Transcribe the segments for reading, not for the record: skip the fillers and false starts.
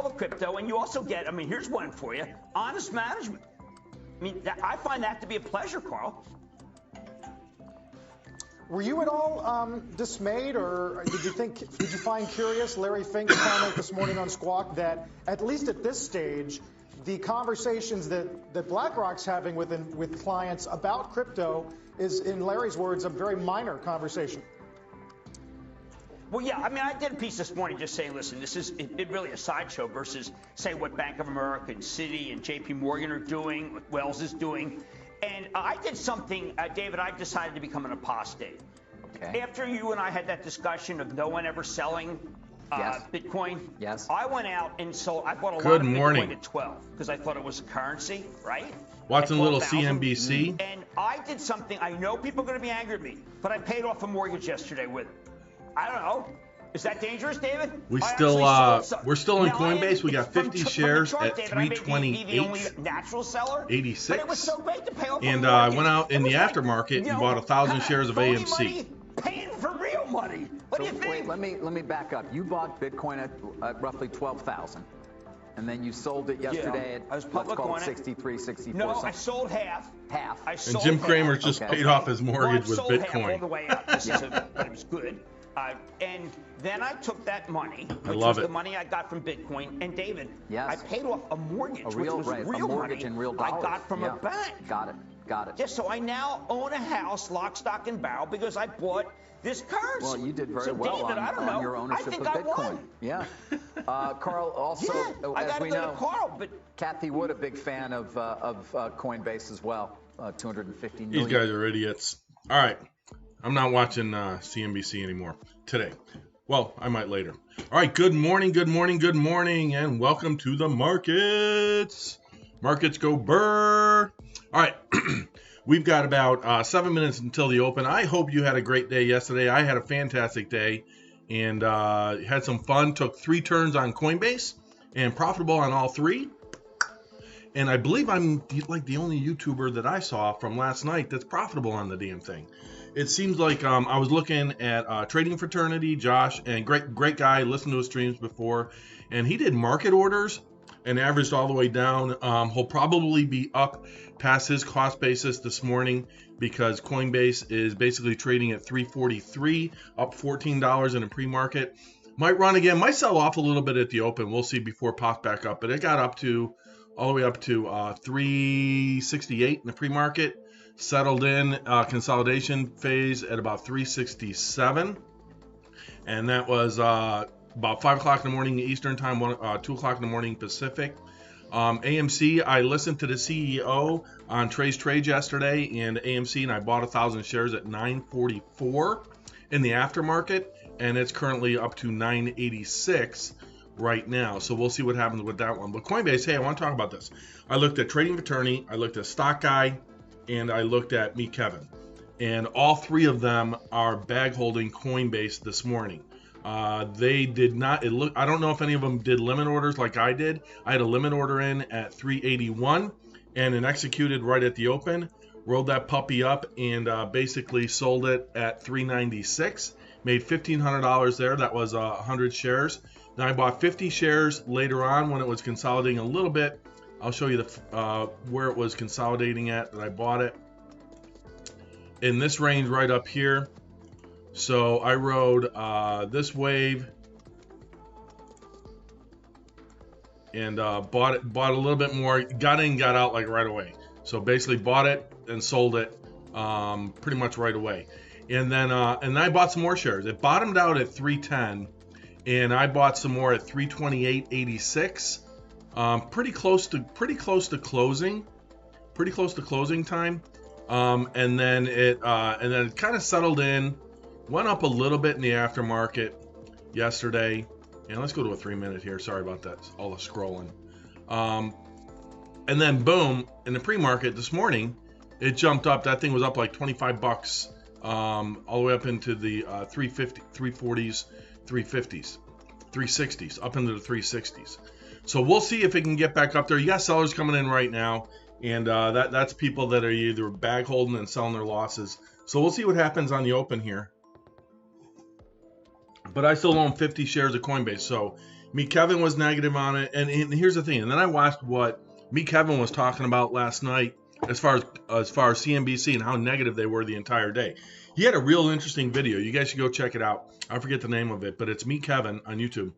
of crypto, and you also get, I mean, here's one for you, honest management. I mean, I find that to be a pleasure, Carl. Were you at all dismayed, or did you find curious Larry Fink's comment this morning on Squawk that, at least at this stage, the conversations that BlackRock's having with clients about crypto is, in Larry's words, a very minor conversation? Well, yeah, I mean, I did a piece this morning just saying, listen, this is really a sideshow versus, say, what Bank of America and Citi and JP Morgan are doing, what Wells is doing. And I did something, David, I decided to become an apostate. Okay. After you and I had that discussion of no one ever selling Bitcoin, I went out and sold. I bought a lot of Bitcoin at 12 because I thought it was a currency, right? Watching a little CNBC. And I did something, I know people are going to be angry at me, but I paid off a mortgage yesterday with it. I don't know. Is that dangerous, David? We're still in Coinbase. We got 50 shares at 328. The only natural seller. 86. But it was so great to pay off. And I went out in the aftermarket and bought 1,000 shares of AMC. Money, paying for real money. What do you think? Wait, let me back up. You bought Bitcoin at roughly 12,000. And then you sold it yesterday at, let's call it 63, 64. No, I sold half. Half. I sold and Jim Cramer half. just paid off his mortgage with Bitcoin. Half all the way up. But it was good. And then I took that money, which was the money I got from Bitcoin. And David, I paid off a mortgage, which was real money in real dollars. I got from a bank. Got it. Yeah, so I now own a house, lock, stock, and barrel, because I bought this currency. Well, you did very well David, on your ownership of Bitcoin. Yeah. Carl, also, as we know, Kathy Wood, a big fan of Coinbase as well. 250 million. These guys are idiots. All right. I'm not watching CNBC anymore today. Well, I might later. All right. Good morning, and welcome to the markets. Markets go burr. All right. We've got about 7 minutes until the open. I hope you had a great day yesterday. I had a fantastic day and had some fun. Took 3 turns on Coinbase and profitable on all 3. And I believe I'm like the only YouTuber that I saw from last night that's profitable on the damn thing. It seems like I was looking at Trading Fraternity, Josh, and great guy, listened to his streams before, and he did market orders and averaged all the way down. He'll probably be up past his cost basis this morning because Coinbase is basically trading at 343, up $14 in a pre-market. Might run again, might sell off a little bit at the open. We'll see before it pops back up, but it got up to all the way up to 368 in the pre-market. Settled in consolidation phase at about 367, and that was about 5 o'clock in the morning Eastern time, 2 o'clock in the morning Pacific. AMC, I listened to the CEO on Trey's Trades yesterday, and AMC, and I bought 1,000 shares at 944 in the aftermarket, and it's currently up to 986 right now. So we'll see what happens with that one. But Coinbase, hey, I want to talk about this. I looked at Trading Fraternity, I looked at Stock Guy, and I looked at Meet Kevin, and all 3 of them are bag holding Coinbase this morning. They did not. I don't know if any of them did limit orders like I did. I had a limit order in at 381, and it executed right at the open. Rolled that puppy up and basically sold it at 396. Made $1,500 there. That was 100 shares. Now I bought 50 shares later on when it was consolidating a little bit. I'll show you where it was consolidating at that I bought it. In this range right up here. So I rode this wave and bought a little bit more. Got in, got out like right away. So basically bought it and sold it pretty much right away. And then I bought some more shares. It bottomed out at 310, and I bought some more at 328.86. Pretty close to closing time, and then it kind of settled in, went up a little bit in the aftermarket yesterday, and let's go to a 3-minute here. Sorry about that, all the scrolling, and then boom, in the pre-market this morning, it jumped up. That thing was up like 25 bucks, all the way up into the 350, 340s, 350s, 360s, up into the 360s. So we'll see if it can get back up there. You got sellers coming in right now, and that's people that are either bag holding and selling their losses. So we'll see what happens on the open here. But I still own 50 shares of Coinbase. So Me Kevin was negative on it, and here's the thing. And then I watched what Me Kevin was talking about last night as far as CNBC and how negative they were the entire day. He had a real interesting video. You guys should go check it out. I forget the name of it, but it's Me Kevin on YouTube,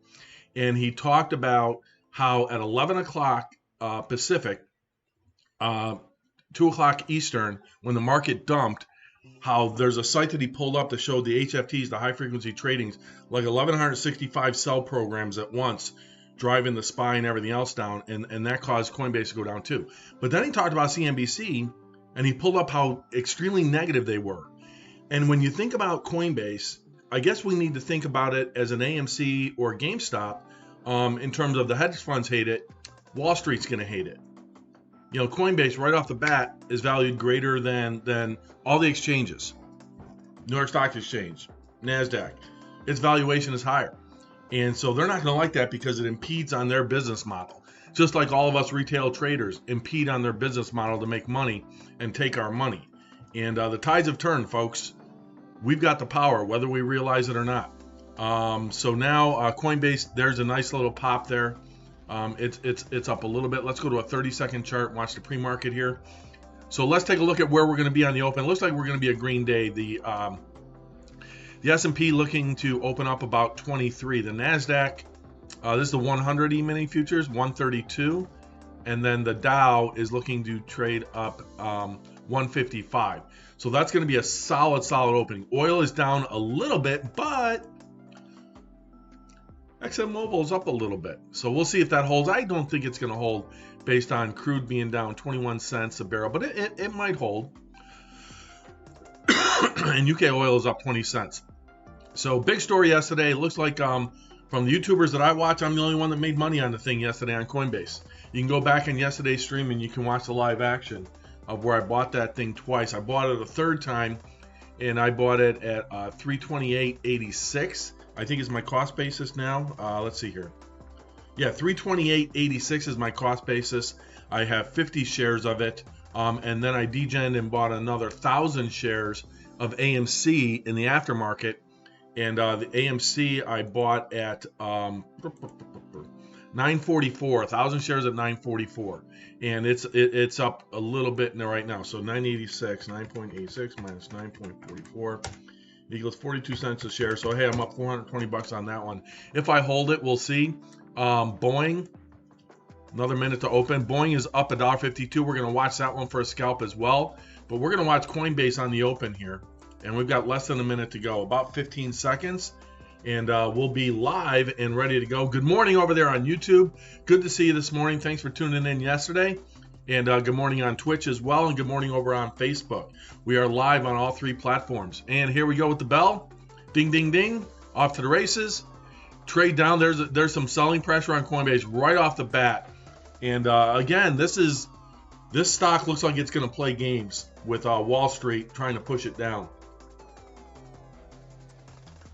and he talked about how at 11 o'clock Pacific, 2 o'clock Eastern, when the market dumped, how there's a site that he pulled up that showed the HFTs, the high frequency tradings, like 1,165 sell programs at once, driving the SPY and everything else down, and that caused Coinbase to go down too. But then he talked about CNBC, and he pulled up how extremely negative they were. And when you think about Coinbase, I guess we need to think about it as an AMC or GameStop in terms of the hedge funds hate it, Wall Street's going to hate it. You know, Coinbase right off the bat is valued greater than all the exchanges. New York Stock Exchange, NASDAQ. Its valuation is higher. And so they're not going to like that because it impedes on their business model. Just like all of us retail traders impede on their business model to make money and take our money. And the tides have turned, folks. We've got the power, whether we realize it or not. So now Coinbase, there's a nice little pop there. It's up a little bit. Let's go to a 30-second chart and watch the pre-market here. So let's take a look at where we're going to be on the open. It looks like we're going to be a green day. The S&P looking to open up about 23. The NASDAQ, this is the 100 E-mini futures, 132. And then the Dow is looking to trade up 155. So that's going to be a solid opening. Oil is down a little bit, but ExxonMobil is up a little bit. So we'll see if that holds. I don't think it's going to hold based on crude being down 21 cents a barrel, but it might hold. And UK oil is up 20 cents. So big story yesterday. It looks like from the YouTubers that I watch, I'm the only one that made money on the thing yesterday on Coinbase. You can go back in yesterday's stream and you can watch the live action of where I bought that thing twice. I bought it a third time, and I bought it at 328.86. I think is my cost basis now. Let's see here. Yeah, 328.86 is my cost basis. I have 50 shares of it, and then I degened and bought another 1,000 shares of AMC in the aftermarket. And the AMC I bought at 944, 1,000 shares at 944, and it's up a little bit right now. So 986, 9.86 minus 9.44 equals 42 cents a share. So hey, I'm up 420 bucks on that one. If I hold it, we'll see. Boeing, another minute to open. Boeing is up $1.52. We're going to watch that one for a scalp as well. But we're going to watch Coinbase on the open here. And we've got less than a minute to go, about 15 seconds. And we'll be live and ready to go. Good morning over there on YouTube. Good to see you this morning. Thanks for tuning in yesterday. And good morning on Twitch as well. And good morning over on Facebook. We are live on all three platforms. And here we go with the bell. Ding, ding, ding. Off to the races. Trade down. There's some selling pressure on Coinbase right off the bat. And again, this stock looks like it's going to play games with Wall Street trying to push it down.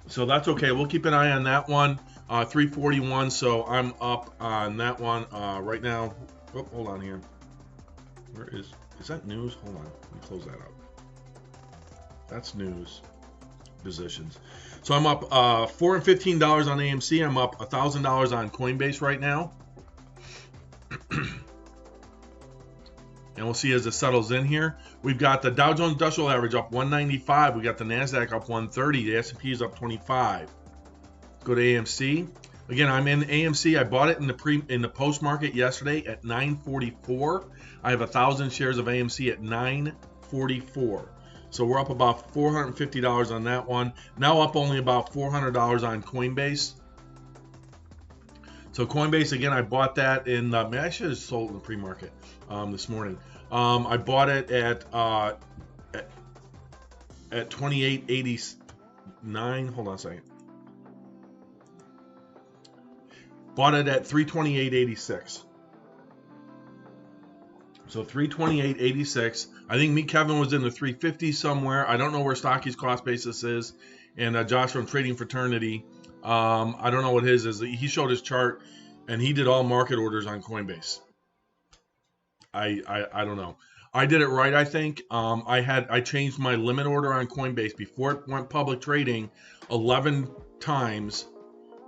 So that's okay. We'll keep an eye on that one. 341. So I'm up on that one right now. Oh, hold on here. Where is that news? Hold on. Let me close that up. That's news. Positions. So I'm up $4 and $15 on AMC. I'm up $1,000 on Coinbase right now. And we'll see as it settles in here. We've got the Dow Jones Industrial Average up 195. We got the NASDAQ up 130. The S&P is up 25. Go to AMC. Again, I'm in AMC. I bought it in the post market yesterday at 944. I have 1,000 shares of AMC at 944. So we're up about $450 on that one. Now up only about $400 on Coinbase. So Coinbase, again, I bought that in, I should have sold in the pre-market this morning. I bought it at 28.89. Hold on a second. Bought it at 328.86. So 328.86. I think me, Kevin, was in the 350 somewhere. I don't know where Stocky's cost basis is. And Josh from Trading Fraternity, I don't know what his is. He showed his chart, and he did all market orders on Coinbase. I don't know. I did it right, I think. I changed my limit order on Coinbase before it went public trading 11 times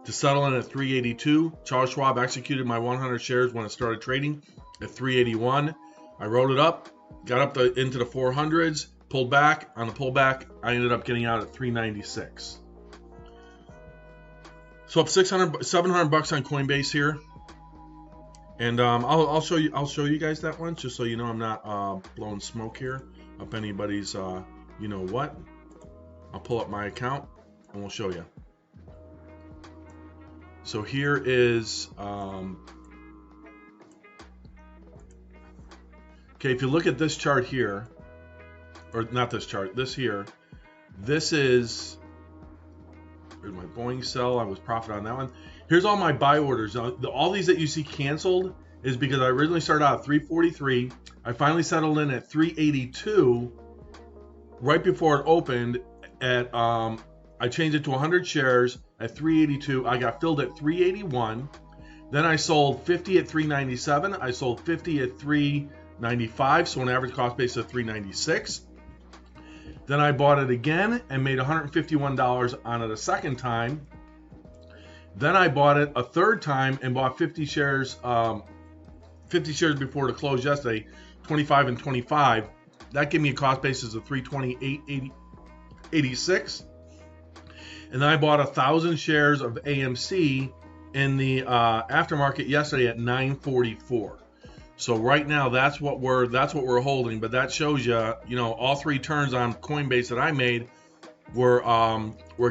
to settle in at 382. Charles Schwab executed my 100 shares when it started trading at 381. I wrote it up, got up into the 400s, pulled back. On the pullback, I ended up getting out at 396. So up 700 bucks on Coinbase here. And I'll show you guys that one, just so you know I'm not blowing smoke here up anybody's you know what. I'll pull up my account and we'll show you. So here is okay, if you look at this chart here, or not this chart, this here, this is, here's my Boeing sell. I was profit on that one. Here's all my buy orders. All these that you see canceled is because I originally started out at 343. I finally settled in at 382 right before it opened. At I changed it to 100 shares at 382. I got filled at 381. Then I sold 50 at 397. I sold 50 at 395. So an average cost base of 396. Then I bought it again and made $151 on it a second time. Then I bought it a third time and bought 50 shares before the close yesterday, 25 and 25. That gave me a cost basis of 328.86. And then I bought 1,000 shares of AMC in the aftermarket yesterday at 944. So right now that's what we're holding. But that shows you, you know, all three turns on Coinbase that I made were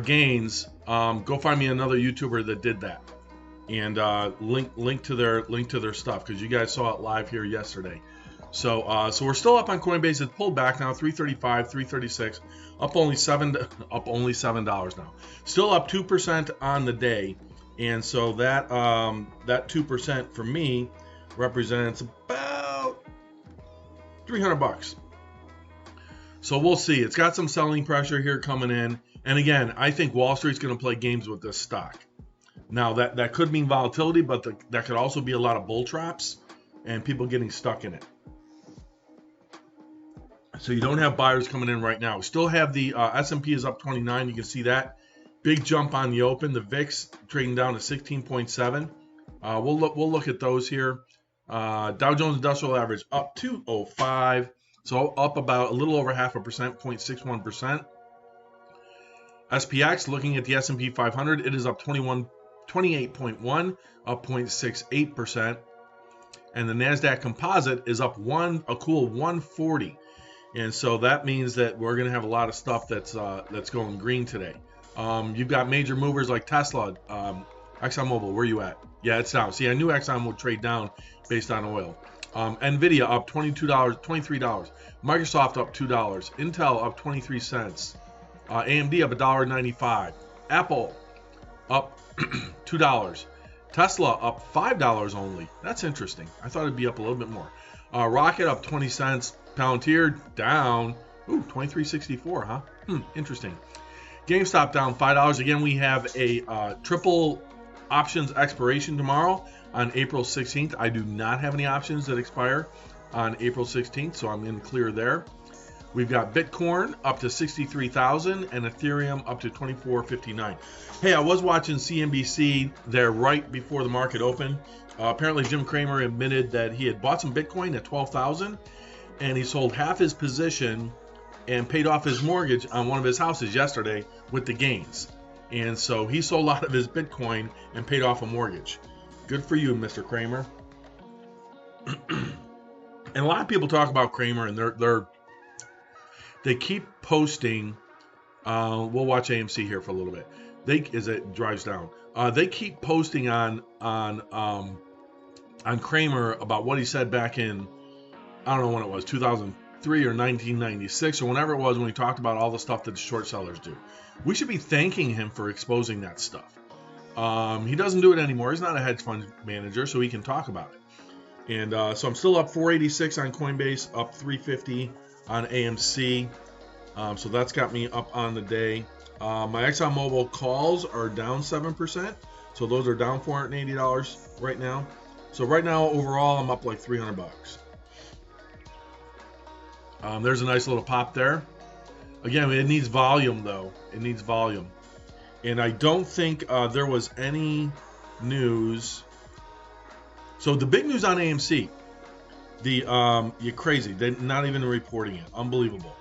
gains. Go find me another YouTuber that did that, and link to their stuff, because you guys saw it live here yesterday. So we're still up on Coinbase. It's pulled back now, 335, 336, up only $7 now. Still up 2% on the day, and so that 2% for me represents about 300 bucks. So we'll see. It's got some selling pressure here coming in. And again, I think Wall Street's going to play games with this stock. Now, that could mean volatility, but that could also be a lot of bull traps and people getting stuck in it. So you don't have buyers coming in right now. We still have the S&P is up 29. You can see that. Big jump on the open. The VIX trading down to 16.7. We'll look at those here. Dow Jones Industrial Average up 205. So up about a little over 0.5%, 0.61%. SPX, looking at the S&P 500, it is up 28.1, up 0.68%. And the NASDAQ Composite is up a cool 140. And so that means that we're going to have a lot of stuff that's going green today. You've got major movers like Tesla, ExxonMobil, where you at? Yeah, it's down. See, I knew Exxon would trade down based on oil. Nvidia up $23. Microsoft up $2. Intel up 23 cents. AMD up $1.95. Apple up $2. Tesla up $5 only. That's interesting. I thought it'd be up a little bit more. Rocket up 20 cents. Palantir down. Ooh, 23.64, huh? Interesting. GameStop down $5. Again, we have a triple options expiration tomorrow on April 16th. I do not have any options that expire on April 16th, so I'm in clear there. We've got Bitcoin up to 63,000 and Ethereum up to 24.59. Hey, I was watching CNBC there right before the market opened. Apparently, Jim Cramer admitted that he had bought some Bitcoin at 12,000, and he sold half his position and paid off his mortgage on one of his houses yesterday with the gains. And so he sold out of his Bitcoin and paid off a mortgage. Good for you, Mr. Cramer. And a lot of people talk about Cramer, and they keep posting. We'll watch AMC here for a little bit. As it drives down, they keep posting on Cramer about what he said back in, I don't know when it was, 2003 or 1996 or whenever it was, when he talked about all the stuff that the short sellers do. We should be thanking him for exposing that stuff. He doesn't do it anymore. He's not a hedge fund manager, so he can talk about it. And so I'm still up 486 on Coinbase, up 350 on AMC. So that's got me up on the day. My ExxonMobil calls are down 7%. So those are down $480 right now. So right now, overall, I'm up like 300 bucks. There's a nice little pop there. Again, it needs volume, though. It needs volume. And I don't think there was any news. So the big news on AMC, you're crazy. They're not even reporting it. Unbelievable.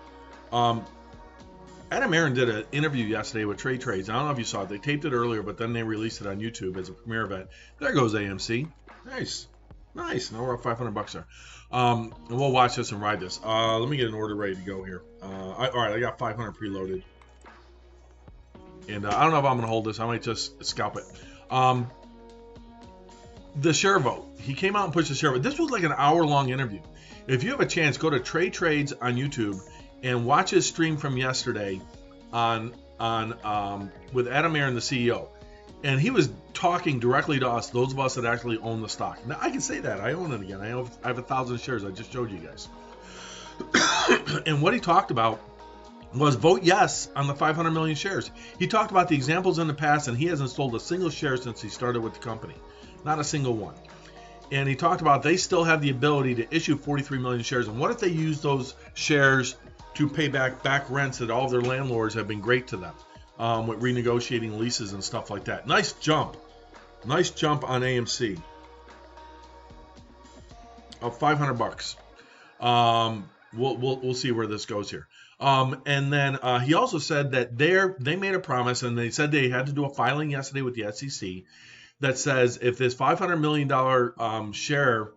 Adam Aaron did an interview yesterday with Trade Trades. I don't know if you saw it. They taped it earlier, but then they released it on YouTube as a premiere event. There goes AMC. Nice. Now we're up $500 there. And we'll watch this and ride this. Let me get an order ready to go here. All right, I got 500 preloaded. And I don't know if I'm going to hold this. I might just scalp it. The share vote. He came out and pushed the share vote. This was like an hour-long interview. If you have a chance, go to Trade Trades on YouTube and watch his stream from yesterday on with Adam Aaron, the CEO. And he was talking directly to us, those of us that actually own the stock. Now, I can say that. I own it again. I have 1,000 shares. I just showed you guys. And what he talked about was vote yes on the 500 million shares. He talked about the examples in the past, and he hasn't sold a single share since he started with the company. Not a single one. And he talked about they still have the ability to issue 43 million shares. And what if they use those shares to pay back rents that all of their landlords have been great to them with renegotiating leases and stuff like that. Nice jump on AMC of $500. We'll see where this goes here. And then he also said that they made a promise, and they said they had to do a filing yesterday with the SEC that says if this $500 million share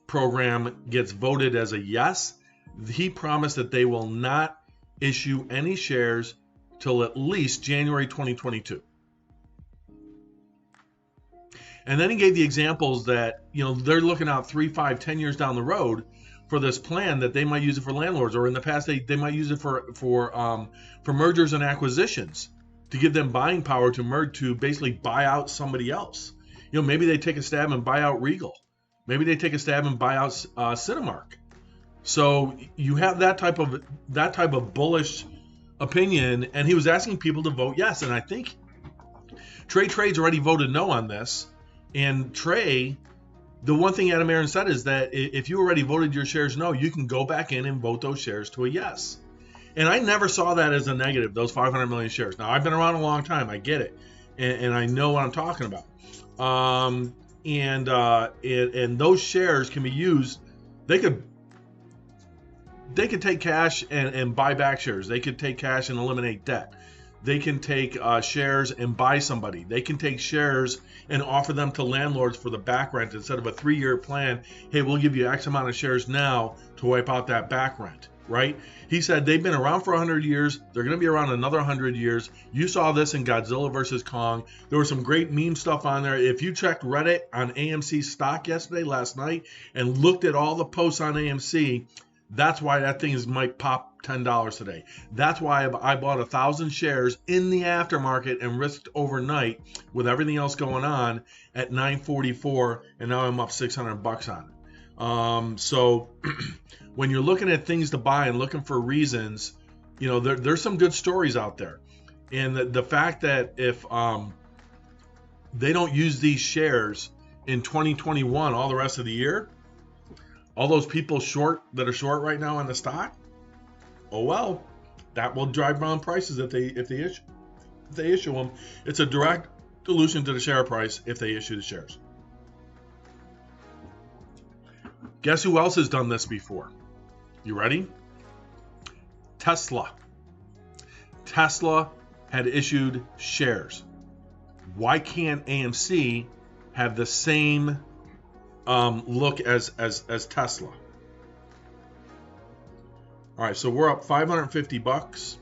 program gets voted as a yes, he promised that they will not issue any shares till at least January 2022. And then he gave the examples that, they're looking out 3, 5, 10 years down the road for this plan that they might use it for landlords, or in the past they might use it for mergers and acquisitions to give them buying power to basically buy out somebody else. Maybe they take a stab and buy out Regal. Maybe they take a stab and buy out Cinemark. So you have that type of bullish opinion, and he was asking people to vote yes. And I think Trade already voted no on this. And Trey, the one thing Adam Aaron said is that if you already voted your shares no, you can go back in and vote those shares to a yes. And I never saw that as a negative, those 500 million shares. Now, I've been around a long time. I get it. And I know what I'm talking about. And those shares can be used. They could take cash and buy back shares. They could take cash and eliminate debt. They can take shares and buy somebody. They can take shares and offer them to landlords for the back rent instead of a 3-year plan. Hey, we'll give you X amount of shares now to wipe out that back rent, right? He said they've been around for 100 years. They're going to be around another 100 years. You saw this in Godzilla versus Kong. There was some great meme stuff on there. If you checked Reddit on AMC stock last night, and looked at all the posts on AMC, that's why that thing might pop $10 today. That's why I bought 1,000 shares in the aftermarket and risked overnight with everything else going on at $9.44, and now I'm up $600 on it. So when you're looking at things to buy and looking for reasons, there's some good stories out there. And the fact that if they don't use these shares in 2021, all the rest of the year, all those people that are short right now on the stock, oh well, that will drive down prices if they issue them. It's a direct dilution to the share price if they issue the shares. Guess who else has done this before? You ready? Tesla. Tesla had issued shares. Why can't AMC have the same look as Tesla? All right, so we're up $550.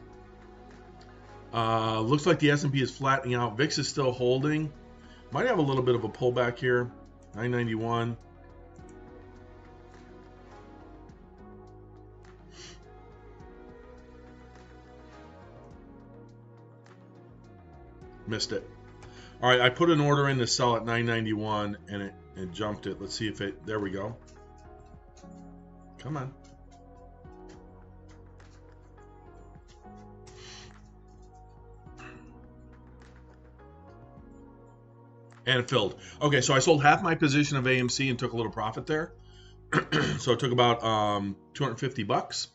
Looks like the S&P is flattening out. VIX is still holding. Might have a little bit of a pullback here. 991. Missed it. All right, I put an order in to sell at 991, and it jumped it. Let's see if it. There we go. Come on. And it filled. Okay, so I sold half my position of AMC and took a little profit there. So it took about $250.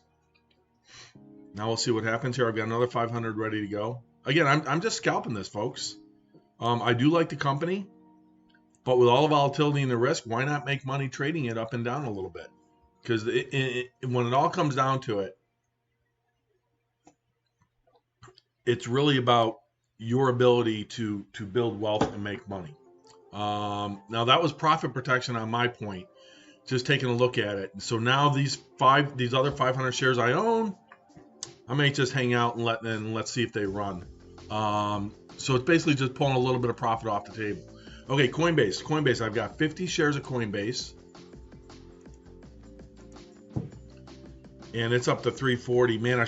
Now we'll see what happens here. I've got another 500 ready to go. again, I'm just scalping this, folks. I do like the company, but with all the volatility and the risk, why not make money trading it up and down a little bit? Because when it all comes down to it, it's really about your ability to build wealth and make money. Now that was profit protection on my point, just taking a look at it. So now these other 500 shares I own, I may just hang out and let's see if they run. So it's basically just pulling a little bit of profit off the table. Okay, Coinbase. I've got 50 shares of Coinbase. And it's up to 340. Man,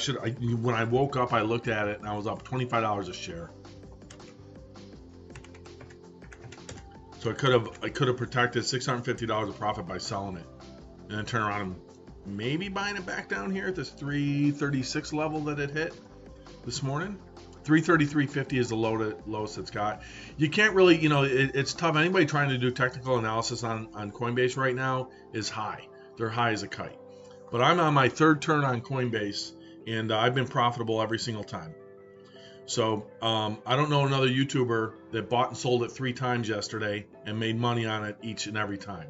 when I woke up, I looked at it and I was up $25 a share. So I could have protected $650 of profit by selling it, and then turn around and maybe buying it back down here at this 336 level that it hit this morning. 333.50 is the lowest it's got. You can't really, it's tough. Anybody trying to do technical analysis on Coinbase right now is high. They're high as a kite. But I'm on my third turn on Coinbase, and I've been profitable every single time. So I don't know another YouTuber that bought and sold it 3 times yesterday and made money on it each and every time.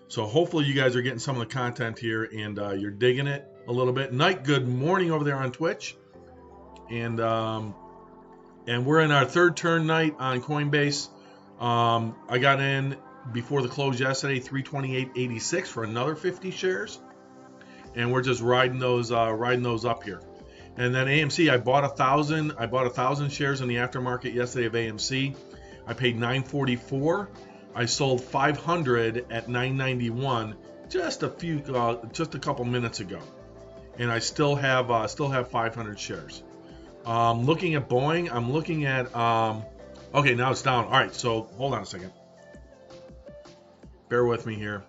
So hopefully you guys are getting some of the content here, and you're digging it a little bit. Night, good morning over there on Twitch. And we're in our third turn night on Coinbase. I got in before the close yesterday, 328.86 for another 50 shares. And we're just riding those up here. And then AMC, I bought 1,000 shares in the aftermarket yesterday of AMC. I paid $9.44. I sold 500 at $9.91 just a couple minutes ago, and I still have 500 shares. Looking at Boeing, I'm looking at okay, now it's down. All right, so hold on a second. Bear with me here.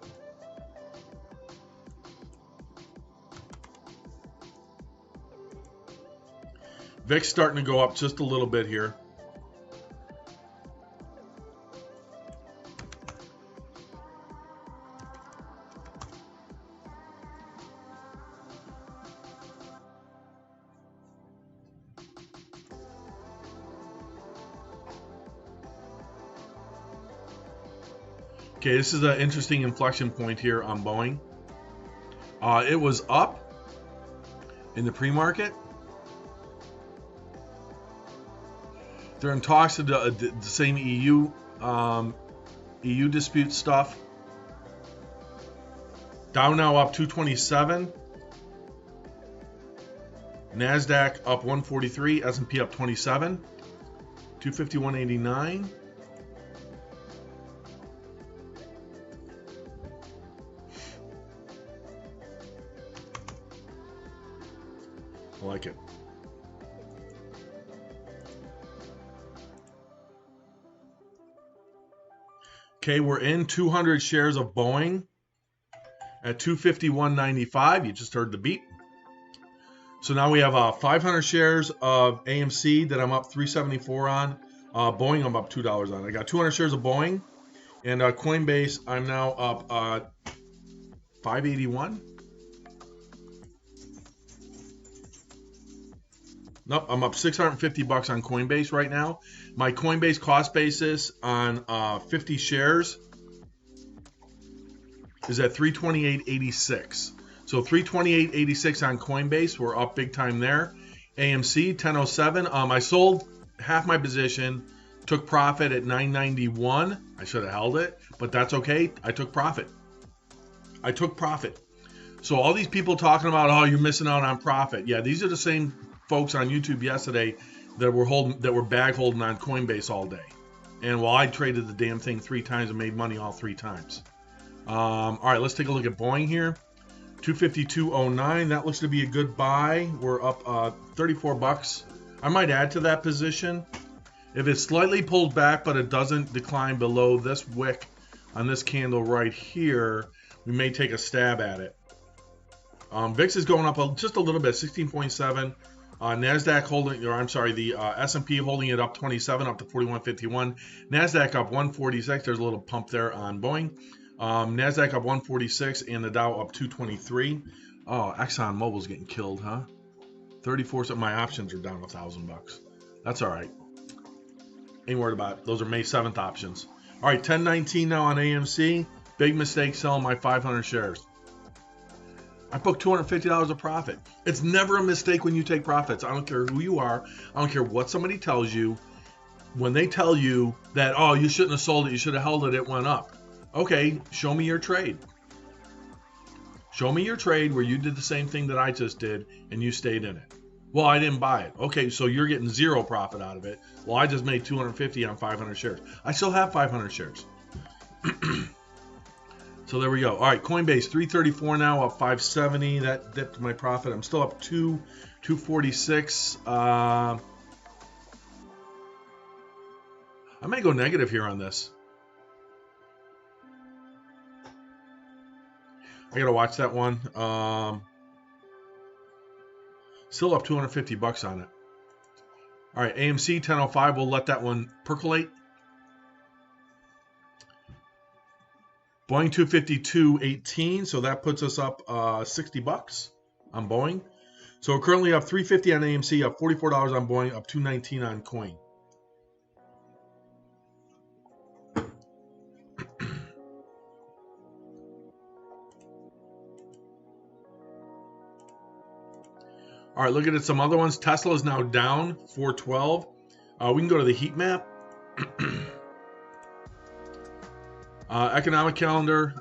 VIX starting to go up just a little bit here. Okay, this is an interesting inflection point here on Boeing. It was up in the pre-market. They're in talks to the same EU dispute stuff. Dow now up 227. NASDAQ up 143. S&P up 27. 251.89. I like it. Okay, we're in 200 shares of Boeing at 251.95. You just heard the beat. So now we have 500 shares of AMC that I'm up 374 on. Boeing, I'm up $2 on. I got 200 shares of Boeing, and Coinbase, I'm now up 581. Nope, I'm up $650 on Coinbase right now. My Coinbase cost basis on 50 shares is at 328.86. So 328.86 on Coinbase. We're up big time there. AMC 1007. I sold half my position, took profit at 991. I should have held it, but that's okay. I took profit. So all these people talking about, oh, you're missing out on profit. Yeah, these are the same folks on YouTube yesterday that were bag holding on Coinbase all day. And while I traded the damn thing 3 times and made money all 3 times. All right, let's take a look at Boeing here. 252.09. That looks to be a good buy. We're up $34. I might add to that position. If it slightly pulls back, but it doesn't decline below this wick on this candle right here, we may take a stab at it. VIX is going up just a little bit, 16.7. NASDAQ holding, or I'm sorry, the S&P holding it up 27, up to 41.51. NASDAQ up 146. There's a little pump there on Boeing. NASDAQ up 146 and the Dow up 223. Oh, ExxonMobil's getting killed, huh? 34. My options are down $1,000. That's all right. Ain't worried about it. Those are May 7th options. All right, 1019 now on AMC. Big mistake selling my 500 shares. I booked $250 of profit. It's never a mistake when you take profits. I don't care who you are. I don't care what somebody tells you. When they tell you that, oh, you shouldn't have sold it, you should have held it, it went up. Okay, show me your trade. Show me your trade where you did the same thing that I just did and you stayed in it. Well, I didn't buy it. Okay, so you're getting zero profit out of it. Well, I just made 250 on 500 shares. I still have 500 shares. So there we go. All right, Coinbase 334 now, up 570. That dipped my profit. I'm still up 246. I may go negative here on this. I gotta watch that one. Still up 250 bucks on it. All right, AMC 1005. We'll let that one percolate. Boeing 252.18, so that puts us up 60 bucks on Boeing. So we're currently up 350 on AMC, up $44 on Boeing, up 219 on Coin. All right, looking at some other ones. Tesla is now down 412. We can go to the heat map. Economic calendar,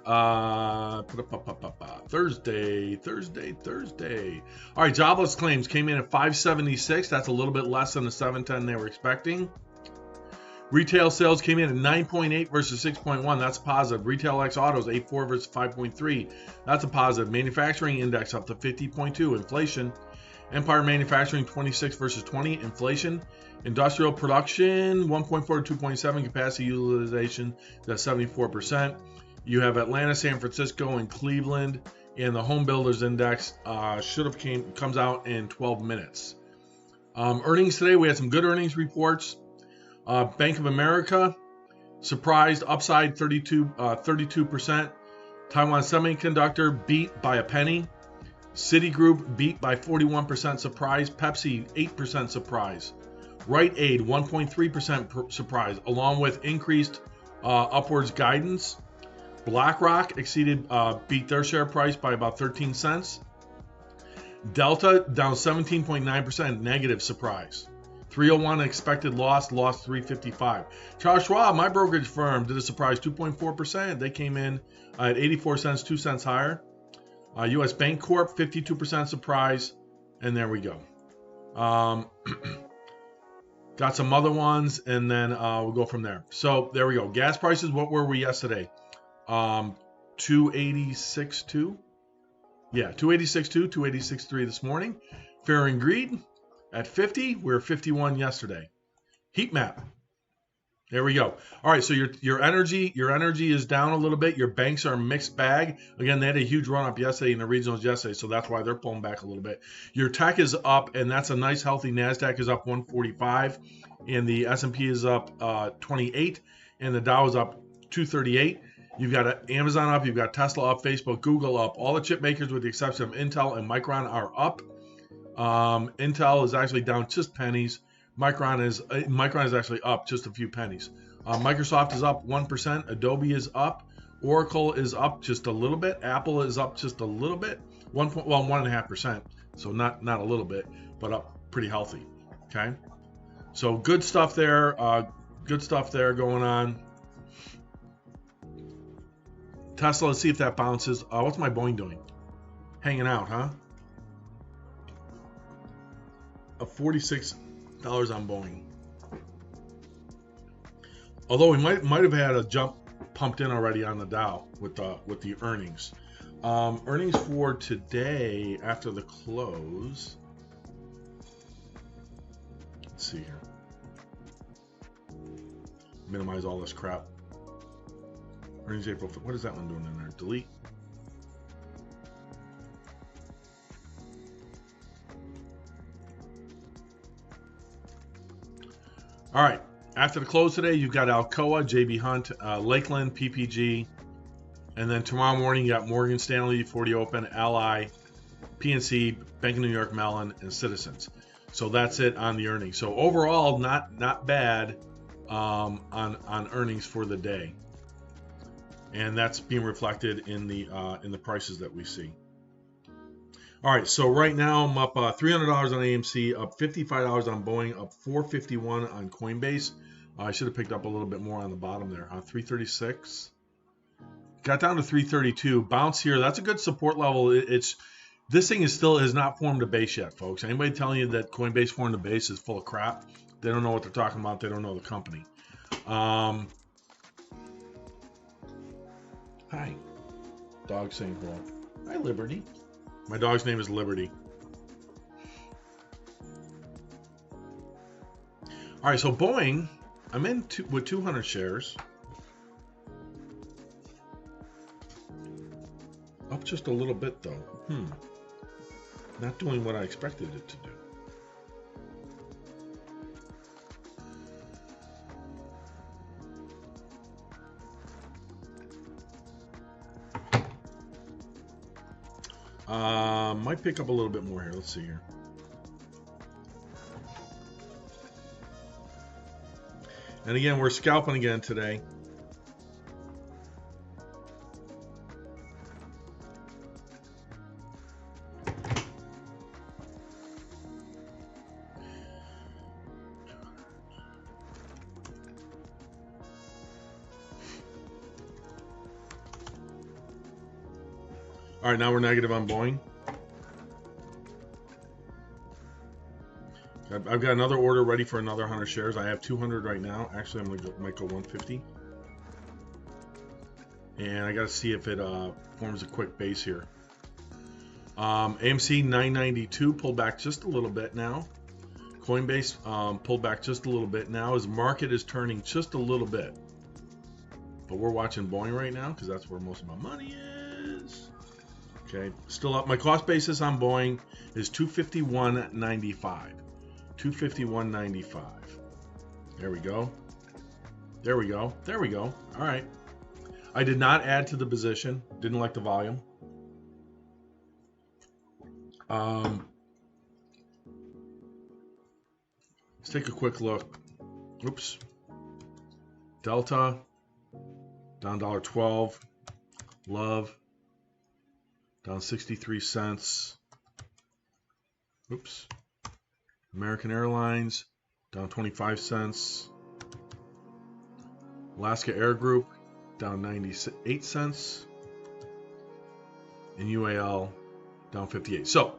Thursday. All right, jobless claims came in at 576. That's a little bit less than the 710 they were expecting. Retail sales came in at 9.8 versus 6.1. That's positive. Retail X autos 8.4 versus 5.3. That's a positive. Manufacturing index up to 50.2. Inflation. Empire Manufacturing 26 versus 20. Inflation. Industrial production 1.4 to 2.7. Capacity utilization that's 74%. You have Atlanta, San Francisco, and Cleveland, and the Home Builders Index comes out in 12 minutes. Earnings today, we had some good earnings reports. Bank of America surprised upside 32%. Taiwan Semiconductor beat by a penny. Citigroup beat by 41% surprise. Pepsi 8% surprise. Rite Aid 1.3% surprise, along with increased upwards guidance. BlackRock beat their share price by about 13 cents. Delta down 17.9%, negative surprise. 301 expected lost 355. Charles Schwab, my brokerage firm, did a surprise 2.4%. They came in at 84 cents, 2 cents higher. U.S. Bank Corp 52% surprise, and there we go. Got some other ones, and then we'll go from there. So there we go. Gas prices, what were we yesterday? 286.2. Yeah, 286.2, 286.3 this morning. Fear and Greed at 50. We were 51 yesterday. Heat map. There we go. All right, so your energy is down a little bit. Your banks are a mixed bag. Again, they had a huge run up yesterday in the regionals yesterday, so that's why they're pulling back a little bit. Your tech is up, and that's a nice healthy. NASDAQ is up 145, and the S&P is up 28, and the Dow is up 238. You've got Amazon up, you've got Tesla up, Facebook, Google up. All the chip makers, with the exception of Intel and Micron, are up. Intel is actually down just pennies. Micron is actually up just a few pennies. Microsoft is up 1%. Adobe is up. Oracle is up just a little bit. Apple is up just a little bit. 1.5%. So not a little bit, but up pretty healthy. Okay. So good stuff there. Good stuff there going on. Tesla. Let's see if that bounces. What's my Boeing doing? Hanging out, huh? $46 on Boeing. Although we might have had a jump pumped in already on the Dow with the earnings. Earnings for today after the close. Let's see here. Minimize all this crap. Earnings April. What is that one doing in there? Delete. All right. After the close today, you've got Alcoa, JB Hunt, Lakeland, PPG, and then tomorrow morning you got Morgan Stanley, 40 Open, Ally, PNC, Bank of New York Mellon, and Citizens. So that's it on the earnings. So overall, not bad on earnings for the day, and that's being reflected in the prices that we see. All right, so right now I'm up $300 on AMC, up $55 on Boeing, up $451 on Coinbase. I should have picked up a little bit more on the bottom there. 336. Got down to 332. Bounce here. That's a good support level. This thing has not formed a base yet, folks. Anybody telling you that Coinbase formed a base is full of crap. They don't know what they're talking about. They don't know the company. Hi. Dog saying hello. Hi, Liberty. My dog's name is Liberty. All right, so Boeing, I'm in with 200 shares. Up just a little bit, though. Not doing what I expected it to do. Might pick up a little bit more here. Let's see here. And again, we're scalping again today. All right, now we're negative on Boeing. I've got another order ready for another 100 shares. I have 200 right now. Actually, might go 150. And I got to see if it forms a quick base here. AMC 992 pulled back just a little bit now. Coinbase pulled back just a little bit now as market is turning just a little bit. But we're watching Boeing right now because that's where most of my money is. Okay, still up. My cost basis on Boeing is $251.95. $251.95. There we go. There we go. There we go. All right. I did not add to the position. Didn't like the volume. Let's take a quick look. Oops. Delta down $1.12. Love down 63 cents. Oops. American Airlines down 25 cents. Alaska Air Group down 98 cents. And UAL down 58. So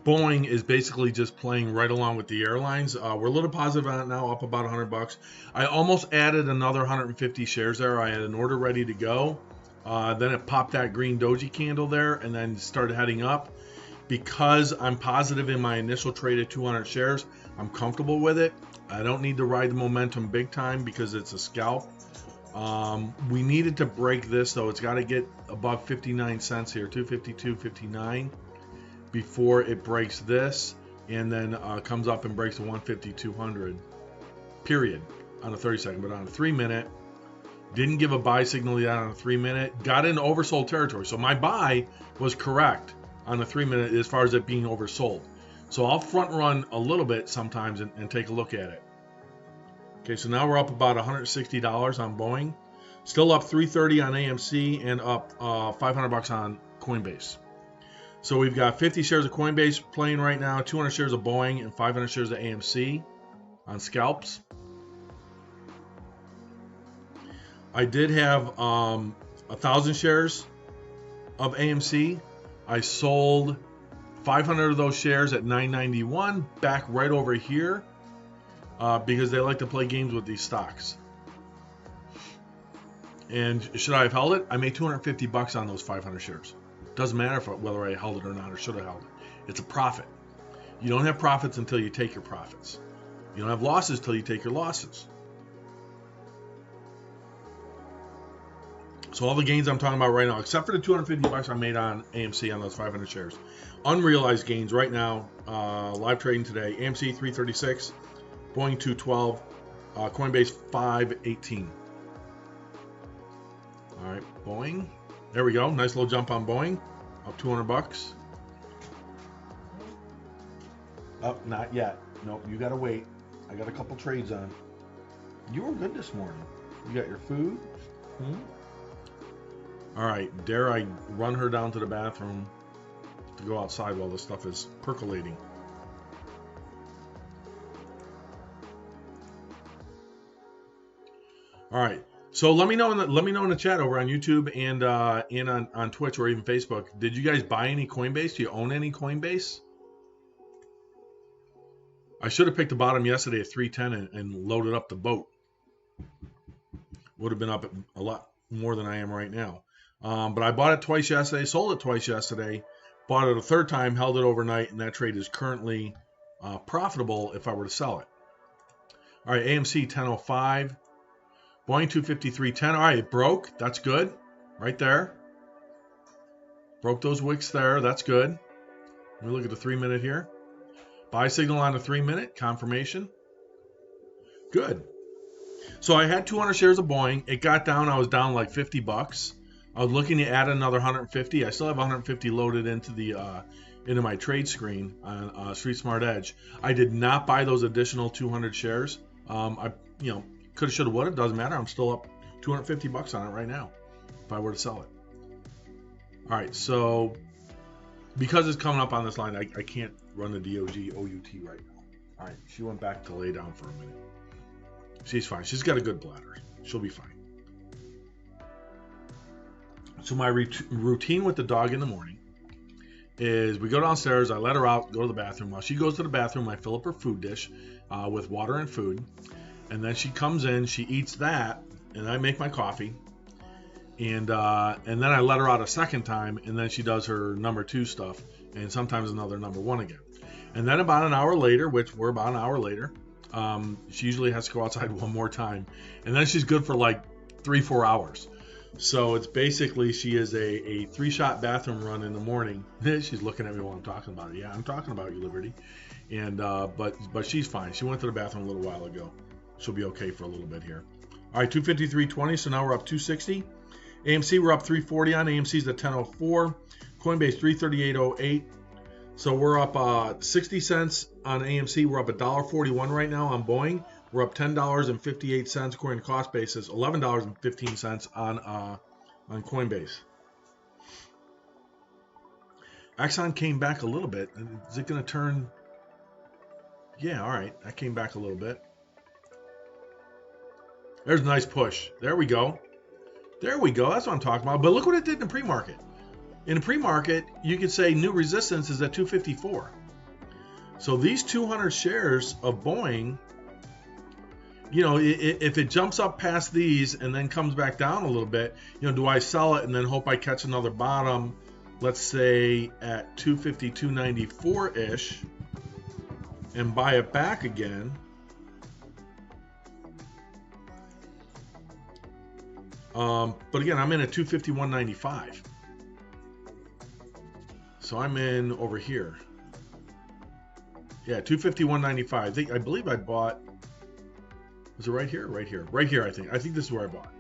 Boeing is basically just playing right along with the airlines. We're a little positive on it now, up about $100. I almost added another 150 shares there. I had an order ready to go. Then it popped that green doji candle there and then started heading up. Because I'm positive in my initial trade at 200 shares, I'm comfortable with it. I don't need to ride the momentum big time because it's a scalp. We needed to break this, though. It's got to get above 59 cents here, 252.59, before it breaks this and then comes up and breaks the 150-200, period, on a 30-second. But on a 3-minute, didn't give a buy signal yet on a 3-minute. Got in oversold territory. So my buy was correct on a 3-minute as far as it being oversold. So I'll front run a little bit sometimes and take a look at it. Okay, so now we're up about $160 on Boeing. Still up $330 on AMC and up $500 on Coinbase. So we've got 50 shares of Coinbase playing right now, 200 shares of Boeing, and 500 shares of AMC on scalps. I did have 1,000 shares of AMC. I sold 500 of those shares at $9.91 back right over here because they like to play games with these stocks. And should I have held it? I made $250 on those 500 shares. Doesn't matter whether I held it or not or should have held it. It's a profit. You don't have profits until you take your profits. You don't have losses until you take your losses. So all the gains I'm talking about right now, except for the $250 I made on AMC on those 500 shares. Unrealized gains right now, live trading today. AMC 336, Boeing 212, Coinbase 518. All right, Boeing. There we go. Nice little jump on Boeing, up $200. Oh, not yet. Nope, you got to wait. I got a couple trades on. You were good this morning. You got your food? All right, dare I run her down to the bathroom to go outside while this stuff is percolating? All right. So let me know in the chat over on YouTube and on Twitch or even Facebook. Did you guys buy any Coinbase? Do you own any Coinbase? I should have picked the bottom yesterday at 310 and loaded up the boat. Would have been up a lot more than I am right now. But I bought it twice yesterday, sold it twice yesterday, bought it a third time, held it overnight, and that trade is currently profitable if I were to sell it. All right, AMC 1005. Boeing 253.10. All right, it broke. That's good. Right there. Broke those wicks there. That's good. Let me look at the 3-minute here. Buy signal on the 3-minute. Confirmation. Good. So I had 200 shares of Boeing. It got down. I was down like $50. I was looking to add another 150. I still have 150 loaded into my trade screen on Street Smart Edge. I did not buy those additional 200 shares. Coulda, shoulda, woulda. Doesn't matter. I'm still up $250 on it right now if I were to sell it. All right, so because it's coming up on this line, I can't run the DOG OUT right now. All right, she went back to lay down for a minute. She's fine. She's got a good bladder. She'll be fine. So my routine with the dog in the morning is we go downstairs, I let her out, go to the bathroom. While she goes to the bathroom, I fill up her food dish with water and food. And then she comes in, she eats that, and I make my coffee. And then I let her out a second time, and then she does her number 2 stuff, and sometimes another number 1 again. And then about an hour later, which we're about an hour later, she usually has to go outside one more time. And then she's good for like 3-4 hours. So it's basically she is a 3-shot bathroom run in the morning. She's looking at me while I'm talking about it. Yeah, I'm talking about you, Liberty. And but she's fine. She went to the bathroom a little while ago. She'll be okay for a little bit here. All right, 253.20. So now we're up 260. AMC we're up 340 on. AMC's at 1004. Coinbase 338.08. So we're up 60 cents on AMC. We're up $1.41 right now on Boeing. We're up $10.58 according to cost basis. $11.15 on Coinbase. Exxon came back a little bit. Is it going to turn? Yeah, all right. That came back a little bit. There's a nice push. There we go. There we go. That's what I'm talking about. But look what it did in the pre-market. In the pre-market, you could say new resistance is at 254. So these 200 shares of Boeing, if it jumps up past these and then comes back down a little bit, do I sell it and then hope I catch another bottom, let's say at 252.94-ish, and buy it back again? But again, I'm in at 251.95. So I'm in over here. Yeah, 251.95. I believe I bought. Was it right here? Right here. Right here, I think. I think this is where I bought.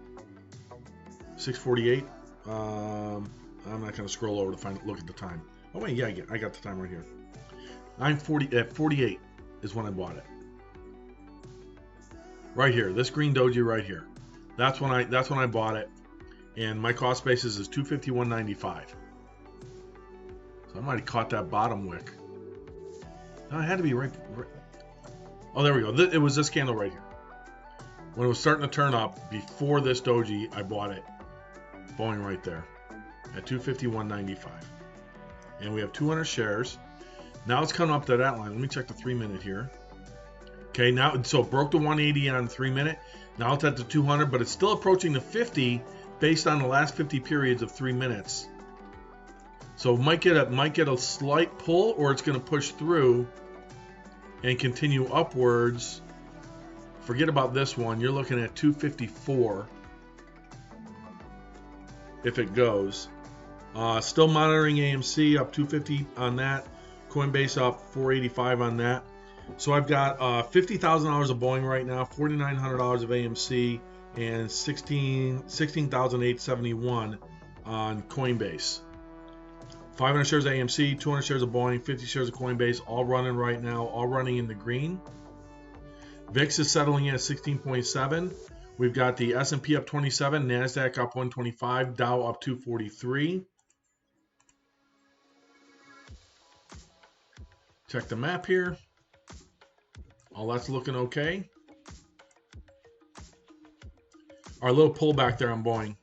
648. I'm not going to scroll over to look at the time. Oh wait, yeah, I got the time right here. 940 at 48 is when I bought it. Right here. This green doji right here. That's when I bought it, and my cost basis is 251.95. So I might have caught that bottom wick. No, it had to be right. Oh, there we go. It was this candle right here. When it was starting to turn up before this doji, I bought it. Boeing right there at 251.95, and we have 200 shares. Now it's coming up to that line. Let me check the 3-minute here. Okay, now so it broke the 180 on the 3-minute. Now it's at the 200, but it's still approaching the 50 based on the last 50 periods of 3 minutes. So it might get a slight pull, or it's going to push through and continue upwards. Forget about this one. You're looking at 254 if it goes. Still monitoring AMC up 250 on that. Coinbase up 485 on that. So I've got $50,000 of Boeing right now, $4,900 of AMC, and $16,871 on Coinbase. 500 shares of AMC, 200 shares of Boeing, 50 shares of Coinbase, all running right now, all running in the green. VIX is settling in at 16.7. We've got the S&P up 27, NASDAQ up 125, Dow up 243. Check the map here. All that's looking okay. Our little pullback there on Boeing.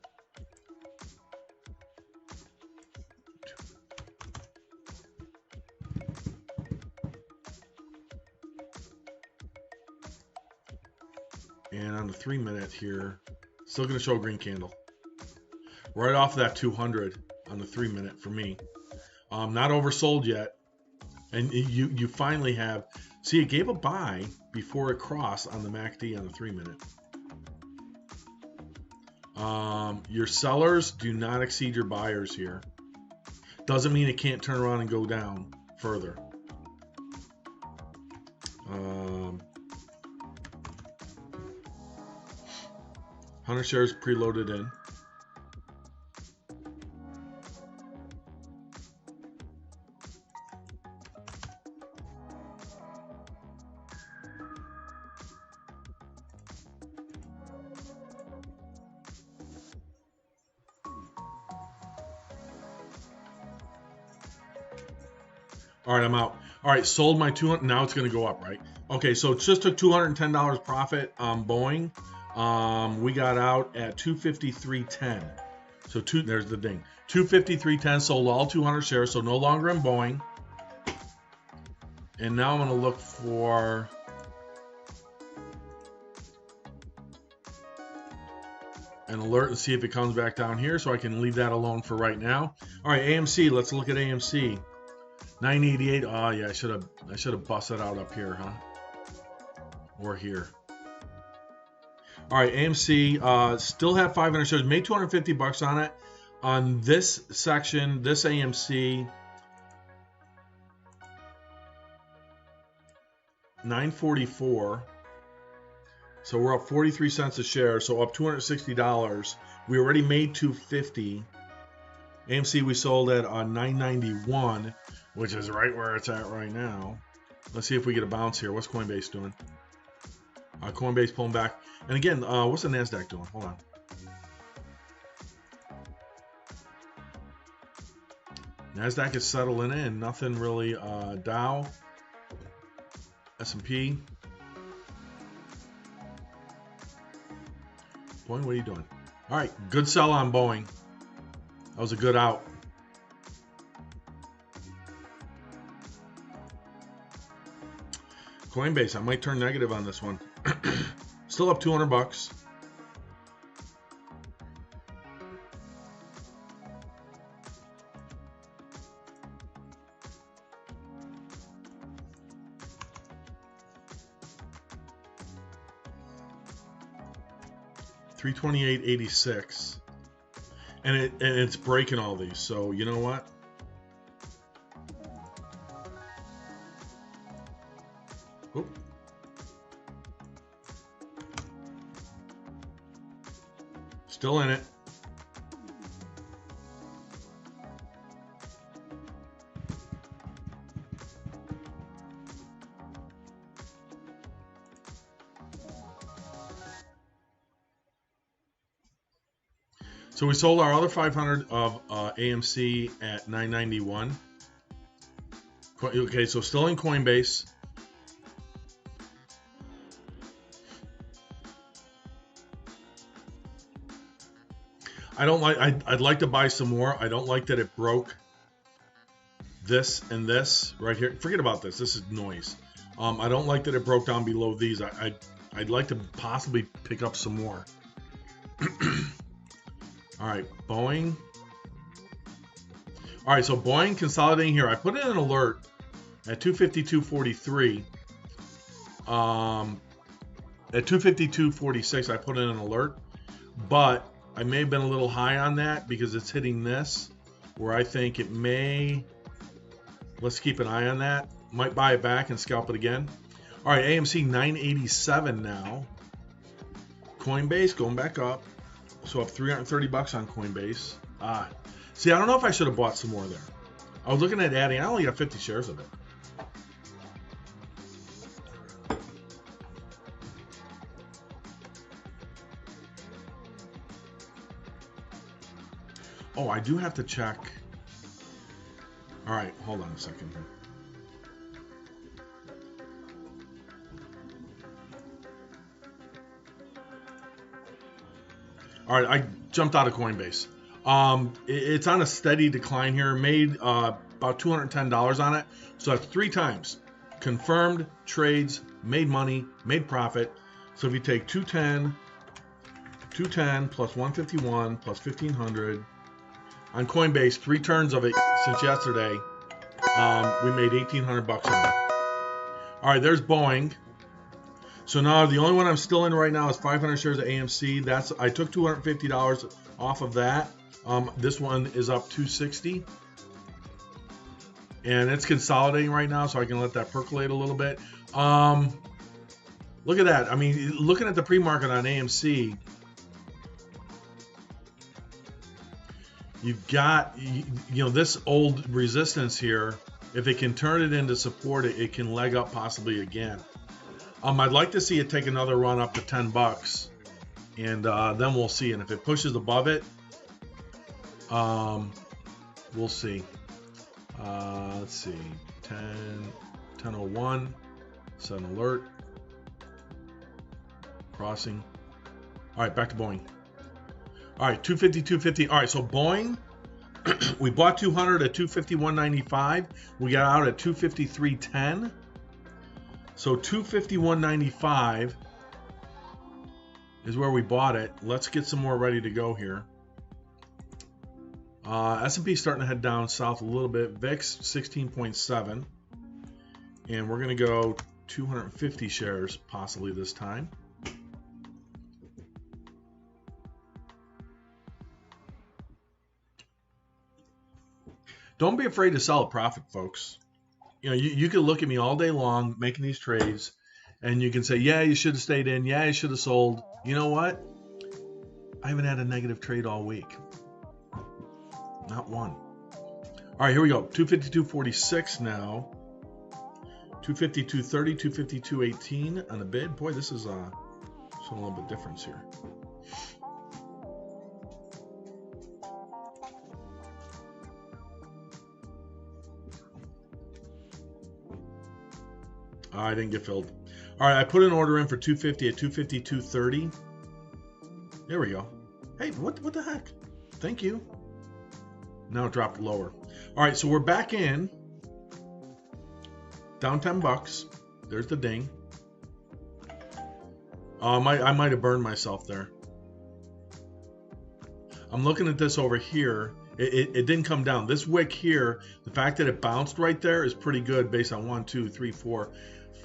And on the 3 minute here, still going to show a green candle. Right off of that 200 on the 3 minute for me. Not oversold yet. And you finally have, see, it gave a buy before it crossed on the MACD on the 3 minute. Your sellers do not exceed your buyers here. Doesn't mean it can't turn around and go down further. 100 shares preloaded in. All right, I'm out. All right, sold my 200. Now it's going to go up, right? Okay, so it just took $210 profit on Boeing. We got out at 253.10. So there's the ding. 253.10, sold all 200 shares, so no longer in Boeing. And now I'm going to look for an alert and see if it comes back down here, so I can leave that alone for right now. All right, AMC. Let's look at AMC. 988. Oh yeah, I should have busted out up here, huh? Or here. All right, AMC still have 500 shares. Made $250 on it. On this section, this AMC, 944. So we're up 43 cents a share. So up $260. We already made $250. AMC we sold at 991. Which is right where it's at right now. Let's see if we get a bounce here. What's Coinbase doing? Coinbase pulling back. And again, what's the NASDAQ doing? Hold on. NASDAQ is settling in. Nothing really. Dow. S&P. Boeing, what are you doing? All right, good sell on Boeing. That was a good out. Coinbase, I might turn negative on this one. Still up $200. $328.86, and it's breaking all these. So you know what? Oop. Still in it. So we sold our other 500 of AMC at 991. Okay, so still in Coinbase. I don't like. I'd like to buy some more. I don't like that it broke this and this right here. Forget about this. This is noise. I don't like that it broke down below these. I'd like to possibly pick up some more. All right, Boeing. All right, so Boeing consolidating here. I put in an alert at 252.43. At 252.46, I put in an alert, but I may have been a little high on that because it's hitting this, where I think it may. Let's keep an eye on that. Might buy it back and scalp it again. All right, AMC 987 now. Coinbase going back up. So up $330 on Coinbase. See, I don't know if I should have bought some more there. I was looking at adding. I only got 50 shares of it. Oh, I do have to check. All right, hold on a second here. All right, I jumped out of Coinbase. It's on a steady decline here. Made about $210 on it. So that's 3 times confirmed trades, made money, made profit. So if you take 210 plus 151 plus 1500 on Coinbase, 3 turns of it since yesterday, we made $1,800 on it. All right, there's Boeing. So now the only one I'm still in right now is 500 shares of AMC. I took $250 off of that. This one is up 260, and it's consolidating right now, so I can let that percolate a little bit. Look at that. I mean, looking at the pre-market on AMC, you've got this old resistance here. If it can turn it into support, it can leg up possibly again. I'd like to see it take another run up to $10, and then we'll see. And if it pushes above it, we'll see. Let's see, 10:01, set an alert, crossing. All right, back to Boeing. All right, 250, 250. All right, so Boeing, we bought 200 at 251.95. We got out at 253.10. So 251.95 is where we bought it. Let's get some more ready to go here. S&P starting to head down south a little bit. VIX 16.7, and we're going to go 250 shares possibly this time. Don't be afraid to sell a profit, folks. You can look at me all day long making these trades, and you can say, yeah, you should have stayed in. Yeah, you should have sold. You know what? I haven't had a negative trade all week. Not one. All right, here we go. 252.46 now. 252.30, 252.18 on the bid. Boy, this is a little bit difference here. I didn't get filled. All right, I put an order in for 250 at 252.30. There we go. Hey, what the heck? Thank you. Now it dropped lower. All right, so we're back in. Down $10. There's the ding. I might have burned myself there. I'm looking at this over here. It didn't come down. This wick here, the fact that it bounced right there is pretty good based on 1, 2, 3, 4,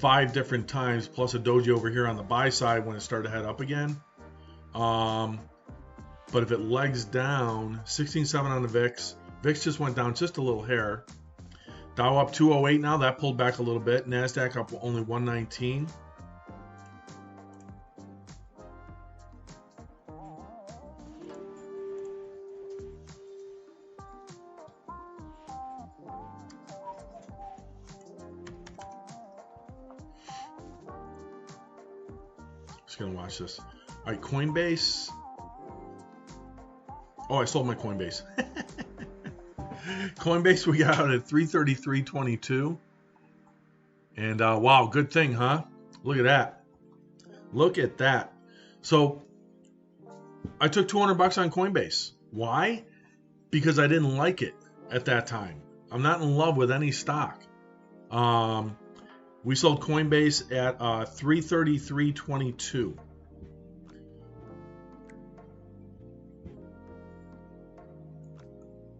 5 different times, plus a doji over here on the buy side when it started to head up again. But if it legs down, 16.7 on the VIX. VIX just went down just a little hair. Dow up 208 now. That pulled back a little bit. NASDAQ up only 119. Just gonna watch this. All right, Coinbase. Oh, I sold my Coinbase. Coinbase, we got out at 333.22. And wow, good thing, huh? Look at that. Look at that. So I took $200 on Coinbase. Why? Because I didn't like it at that time. I'm not in love with any stock. We sold Coinbase at 333.22.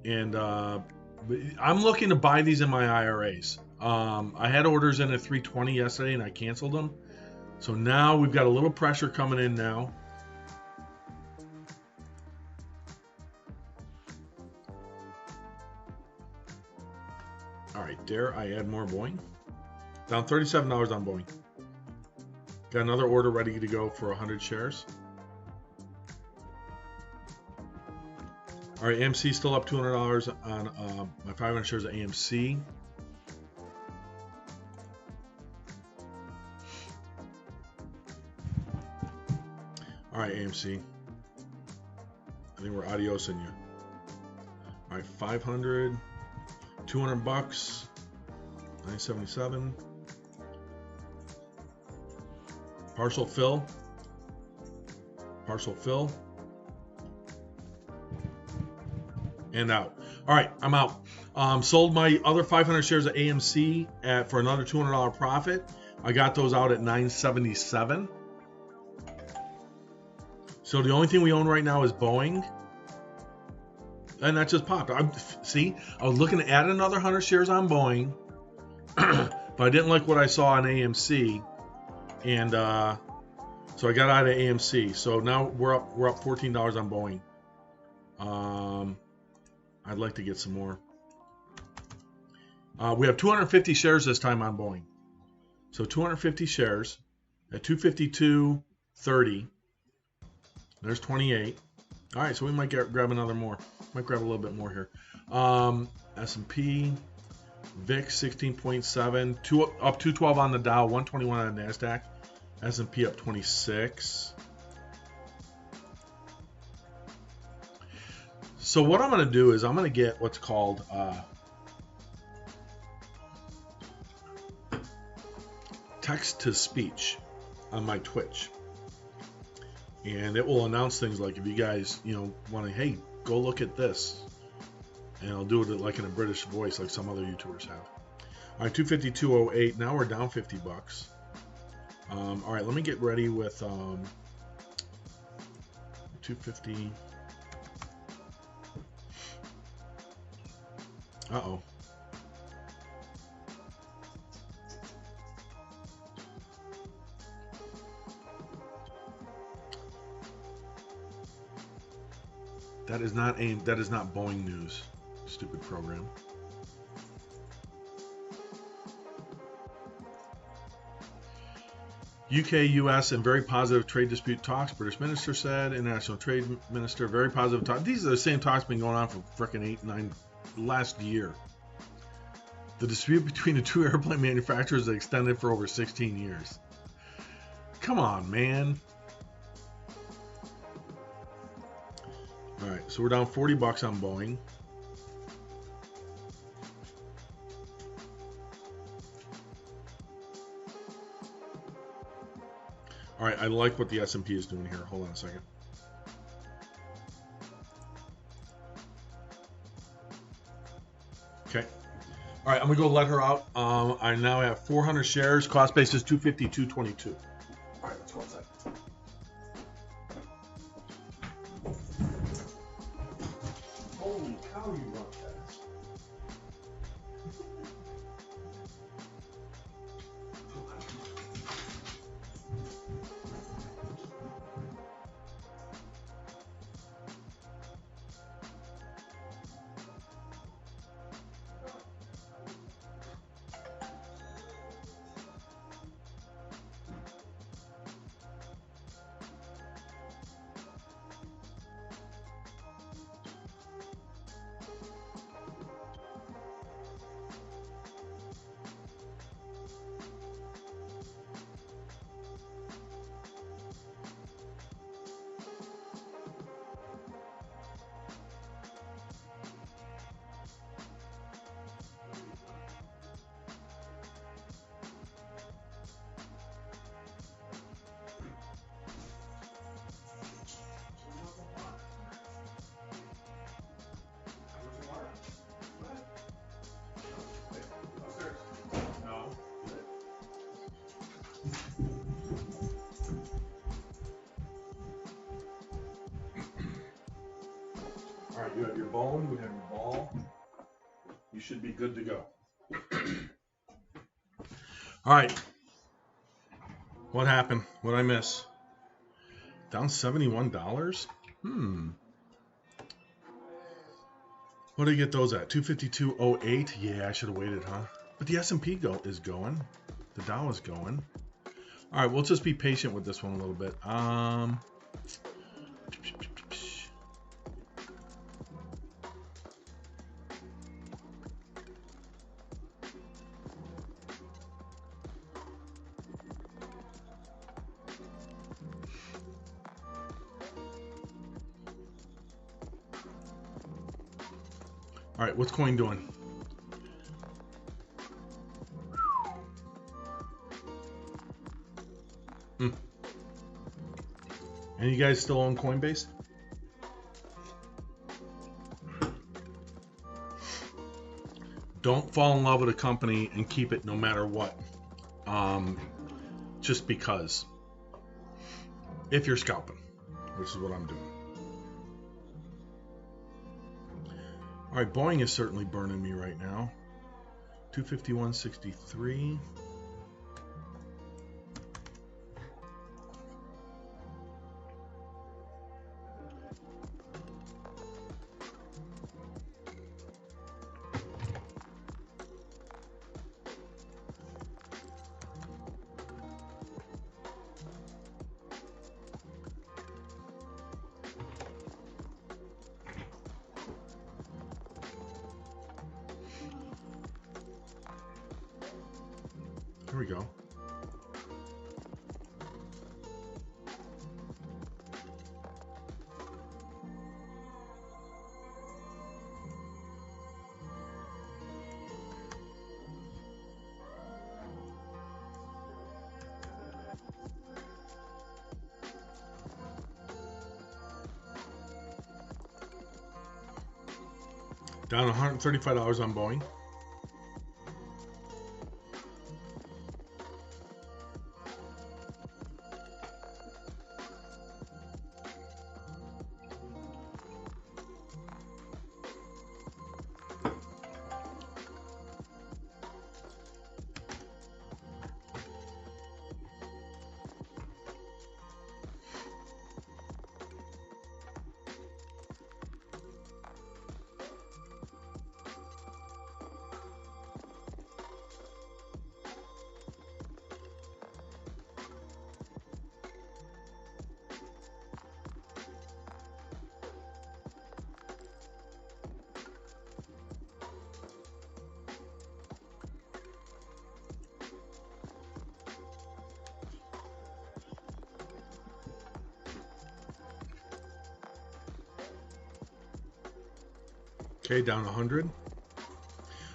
And I'm looking to buy these in my IRAs. I had orders in at 320 yesterday and I canceled them. So now we've got a little pressure coming in now. All right, dare I add more Boeing? Down $37 on Boeing. Got another order ready to go for 100 shares. All right, AMC still up $200 on my 500 shares of AMC. All right, AMC. I think we're adiosing you. All right, 500, 200 bucks, 977. Partial fill. Partial fill. And out. All right, I'm out. Sold my other 500 shares of AMC for another $200 profit. I got those out at 977. So the only thing we own right now is Boeing. And that just popped. See, I was looking to add another 100 shares on Boeing, but I didn't like what I saw on AMC, and so I got out of AMC. So now we're up $14 on Boeing. I'd like to get some more. We have 250 shares this time on Boeing. So 250 shares at 252.30. There's 28. All right, so we might grab another more. Might grab a little bit more here. S&P, VIX 16.7, up 212 on the Dow, 121 on the NASDAQ. S&P up 26. So what I'm going to do is I'm going to get what's called text to speech on my Twitch. And it will announce things like if you guys, want to, hey, go look at this. And I'll do it like in a British voice like some other YouTubers have. All right, 252.08. Now we're down 50 bucks. All right, let me get ready with 250. Uh-oh. That is not Boeing news. Stupid program. UK, US, and very positive trade dispute talks. British minister said. International trade minister, very positive talk. These are the same talks been going on for frickin' 8-9 last year. The dispute between the two airplane manufacturers is extended for over 16 years. Come on, man. All right, so we're down 40 bucks on Boeing. All right, I like what the S&P is doing here. Hold on a second. Okay. All right, I'm gonna go let her out. I now have 400 shares. Cost base is 252.22. All right, let's go outside. Holy cow, you run fast. All right, you have your bone, you have your ball. You should be good to go. All right. What happened? What did I miss? Down $71? What did I get those at? 252.08? Yeah, I should have waited, huh? But the S&P is going. The Dow is going. All right, we'll just be patient with this one a little bit. All right, what's coin doing? And you guys still own Coinbase? Don't fall in love with a company and keep it no matter what. Just because. If you're scalping, which is what I'm doing. All right, Boeing is certainly burning me right now. 251.63. Here we go. Down $135 on Boeing. Okay, down 100.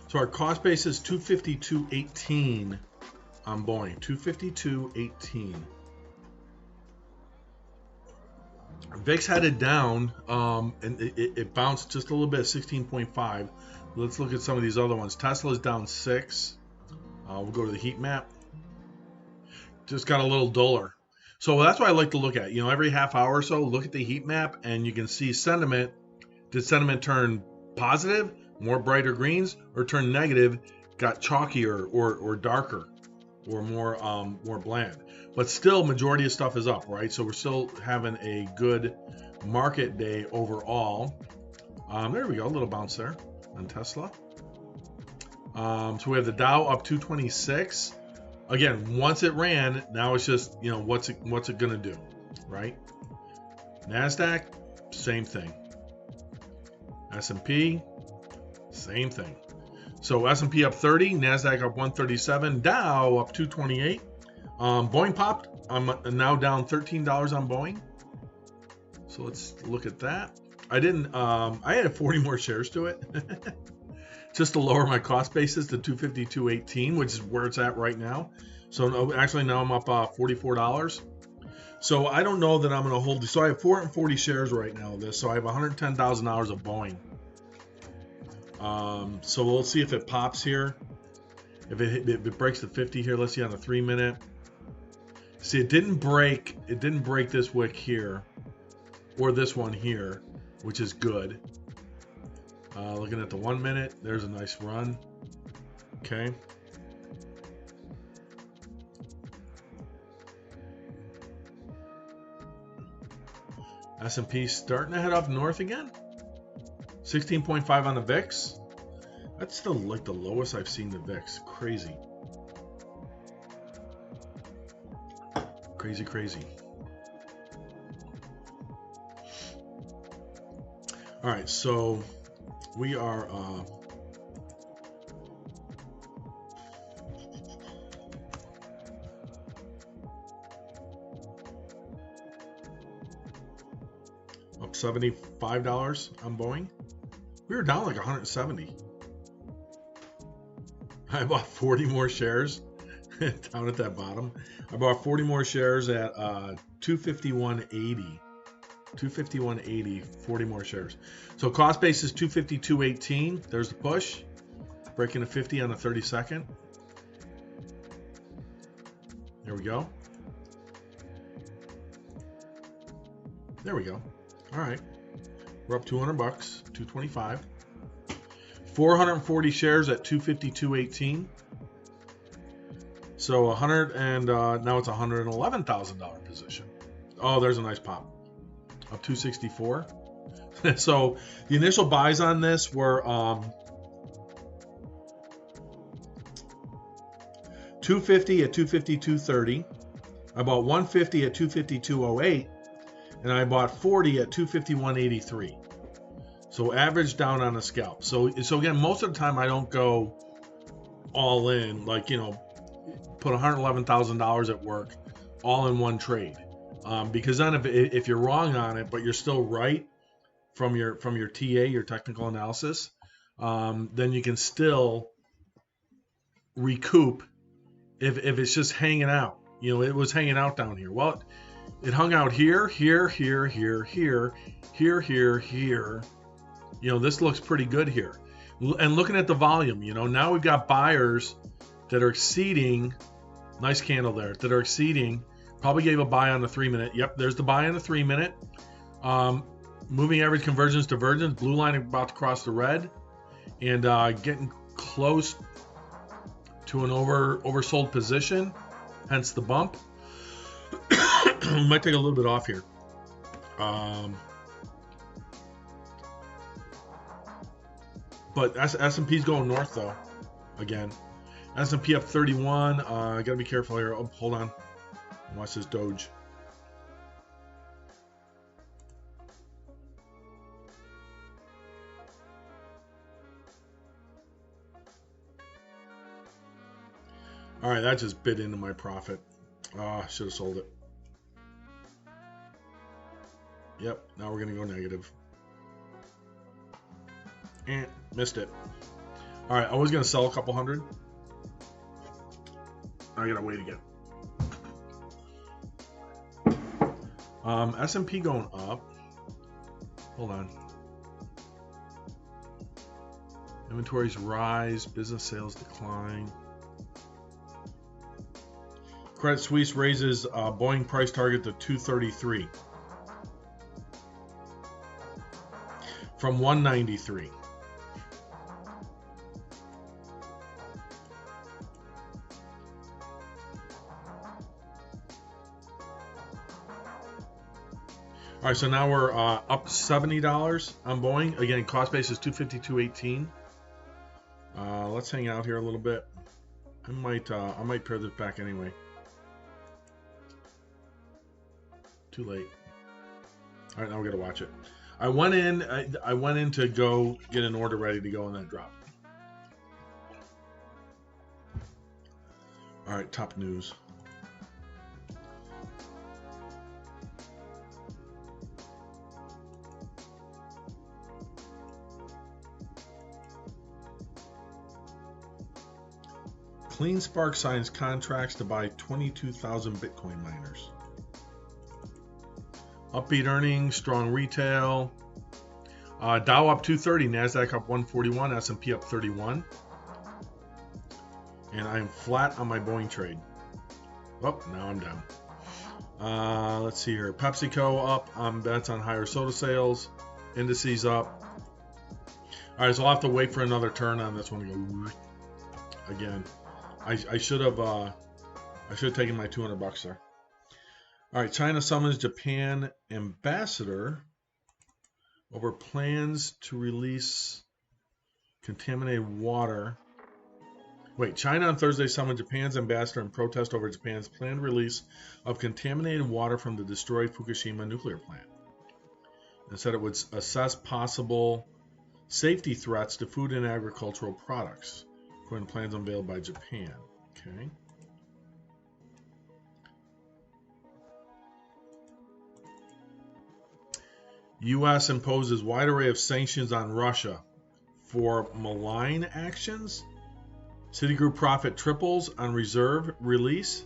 So our cost base is 252.18 on Boeing. 252.18. VIX headed down, and it bounced just a little bit, 16.5. Let's look at some of these other ones. Tesla's down 6. We'll go to the heat map. Just got a little duller. So that's what I like to look at. You know, every half hour or so, look at the heat map, and you can see sentiment. Did sentiment turn positive, more brighter greens, or turn negative, got chalkier or darker, or more bland? But still, majority of stuff is up, right? So we're still having a good market day overall. There we go, a little bounce there on Tesla. So we have the Dow up 226. Again, once it ran, now it's just, you know, what's it gonna do, right? NASDAQ, same thing. S&P, same thing. So S&P up 30, NASDAQ up 137, Dow up 228. Boeing popped. I'm now down $13 on Boeing. So let's look at that. I didn't. I had 40 more shares to it, just to lower my cost basis to 252.18, which is where it's at right now. So actually now I'm up $44. So I don't know that I'm going to hold. So I have 440 shares right now of this. So I have $110,000 of Boeing. So we'll see if it pops here. If it breaks the 50 here, let's see on the 3-minute. See, it didn't break this wick here, or this one here, which is good. Looking at the 1-minute, there's a nice run. Okay. S&P starting to head up north again. 16.5 on the VIX. That's still like the lowest I've seen the VIX. Crazy. Crazy. All right, so we are up $75 on Boeing. We were down like 170. I bought 40 more shares down at that bottom. I bought 40 more shares at 251.80. 251.80, 40 more shares. So cost base is 252.18. There's the push. Breaking to 50 on the 32nd. There we go. There we go. All right. We're up 200 bucks, 225. 440 shares at 252.18. So 100 and now it's a $111,000 position. Oh, there's a nice pop. Up 264. So the initial buys on this were 250 at 252.30. I bought 150 at 252.08, and I bought 40 at 251.83. So average down on a scalp. So again, most of the time I don't go all in, like, you know, put $111,000 at work all in one trade, because then if you're wrong on it, but you're still right from your TA, your technical analysis, then you can still recoup if it's just hanging out. You know, it was hanging out down here. Well, it hung out here, here, here, here, here, here, here, here. You know, this looks pretty good here. And looking at the volume, you know, now we've got buyers that are exceeding, nice candle there, that are exceeding, probably gave a buy on the 3-minute. Yep, there's the buy on the 3-minute. Moving average convergence divergence, blue line about to cross the red, and getting close to an oversold position, hence the bump. Might take a little bit off here. But S&P's going north though. Again, S&P up 31. I gotta be careful here. Oh, hold on. Watch this Doge. All right, that just bit into my profit. Should have sold it. Yep, now we're gonna go negative. And missed it. All right, I was gonna sell a couple hundred. I gotta wait again. S&P going up. Hold on. Inventories rise. Business sales decline. Credit Suisse raises Boeing price target to 233 from 193. All right, so now we're up $70 on Boeing. Again, cost base is 252.18. Let's hang out here a little bit. I might pair this back anyway. Too late. All right, now we got to watch it. I went in to go get an order ready to go on that drop. All right, top news. CleanSpark signs contracts to buy 22,000 Bitcoin miners. Upbeat earnings, strong retail. Dow up 230, Nasdaq up 141, S&P up 31. And I am flat on my Boeing trade. Oh, now I'm down. Let's see here. PepsiCo up on bets on higher soda sales. Indices up. All right, so I'll have to wait for another turn on this one to go again. I should have taken my 200 bucks there. All right, China summons Japan ambassador over plans to release contaminated water. Wait, China on Thursday summoned Japan's ambassador in protest over Japan's planned release of contaminated water from the destroyed Fukushima nuclear plant. And said it would assess possible safety threats to food and agricultural products, according to plans unveiled by Japan. Okay. U.S. imposes wide array of sanctions on Russia for malign actions. Citigroup profit triples on reserve release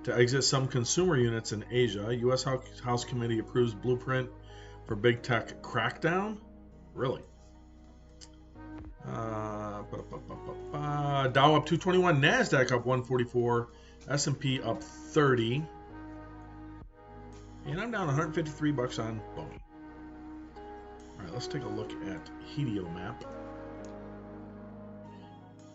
to exit some consumer units in Asia. U.S. House Committee approves blueprint for big tech crackdown. Really? Dow up 221, NASDAQ up 144, S&P up 30, and I'm down 153 bucks on Boeing. All right, let's take a look at Helio map.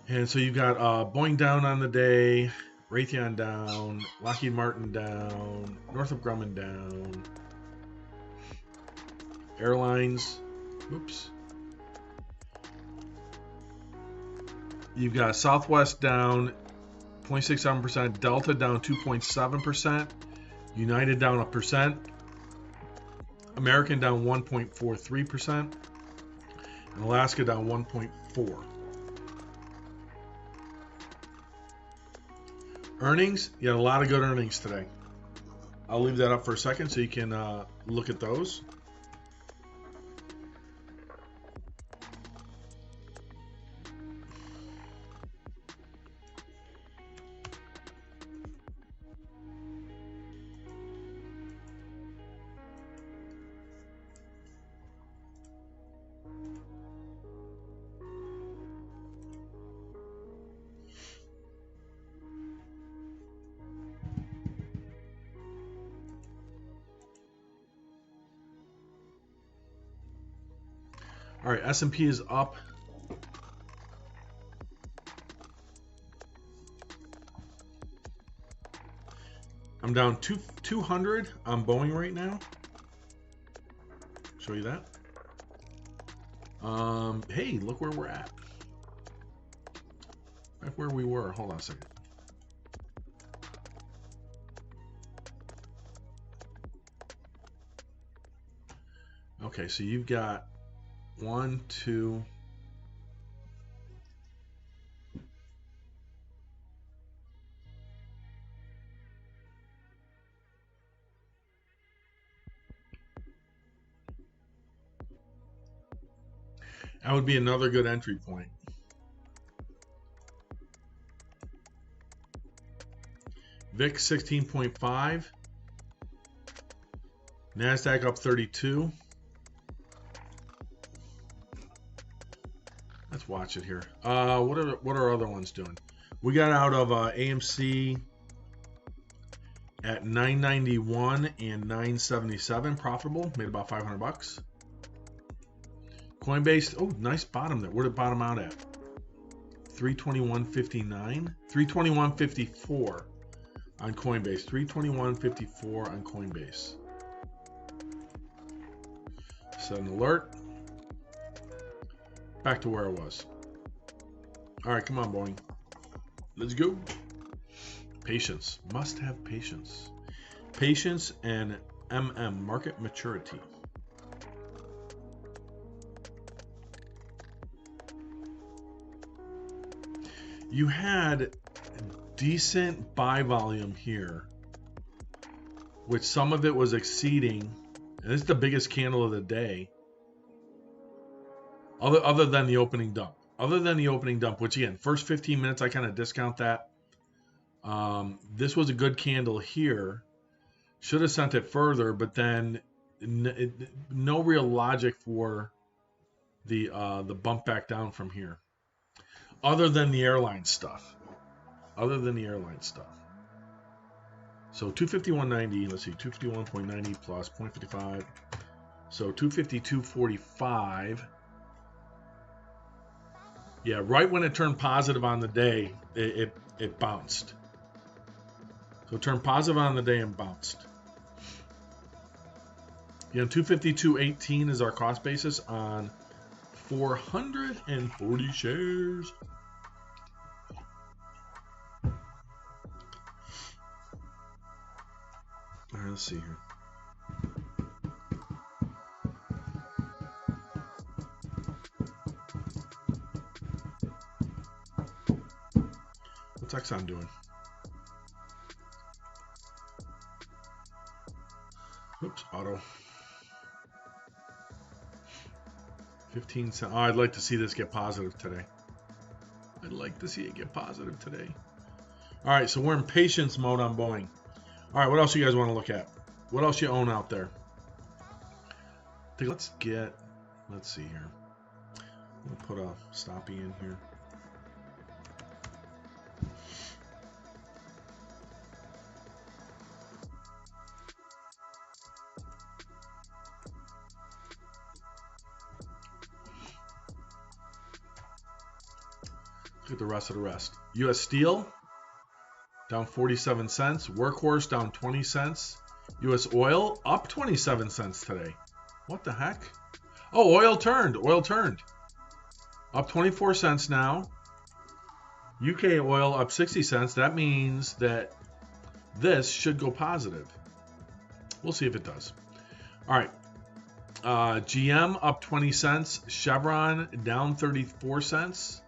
And so you've got Boeing down on the day, Raytheon down, Lockheed Martin down, Northrop Grumman down, airlines, oops. You've got Southwest down 0.67%, Delta down 2.7%, United down 1%, American down 1.43%, and Alaska down 1.4%. Earnings, you had a lot of good earnings today. I'll leave that up for a second so you can look at those. All right, S&P is up. I'm down 200 on Boeing right now. Show you that. Hey, look where we're at. Back where we were. Hold on a second. Okay, so you've got 1, 2. That would be another good entry point. VIX 16.5. NASDAQ up 32. Let's watch it here. What are other ones doing? We got out of AMC at 991 and 977, profitable, made about 500 bucks. Coinbase, oh, nice bottom there. Where did it bottom out at? 321.59, 321.54 on Coinbase, 321.54 on Coinbase. Set an alert. Back to where I was. All right, come on, Boeing. Let's go. Patience. Must have patience. Patience and market maturity. You had decent buy volume here, which some of it was exceeding, and this is the biggest candle of the day, other than the opening dump. Other than the opening dump, which again, first 15 minutes, I kind of discount that. This was a good candle here. Should have sent it further, but then no real logic for the bump back down from here. Other than the airline stuff. So 251.90, let's see, 251.90 plus 0.55. So 252.45. Yeah, right when it turned positive on the day, it bounced. So it turned positive on the day and bounced. Yeah, 252.18 is our cost basis on 440 shares. All right, let's see here. What's Exxon doing? Oops, auto. 15 cents. Oh, I'd like to see this get positive today. I'd like to see it get positive today. All right, so we're in patience mode on Boeing. All right, what else you guys want to look at? What else you own out there? Let's see here. We'll put a stoppie in here. Look at the rest of the rest. U.S. Steel down 47 cents. Workhorse down 20 cents. U.S. Oil up 27 cents today. What the heck? Oh, oil turned. Oil turned. Up 24 cents now. UK oil up 60 cents. That means that this should go positive. We'll see if it does. All right. GM up 20 cents. Chevron down 34 cents.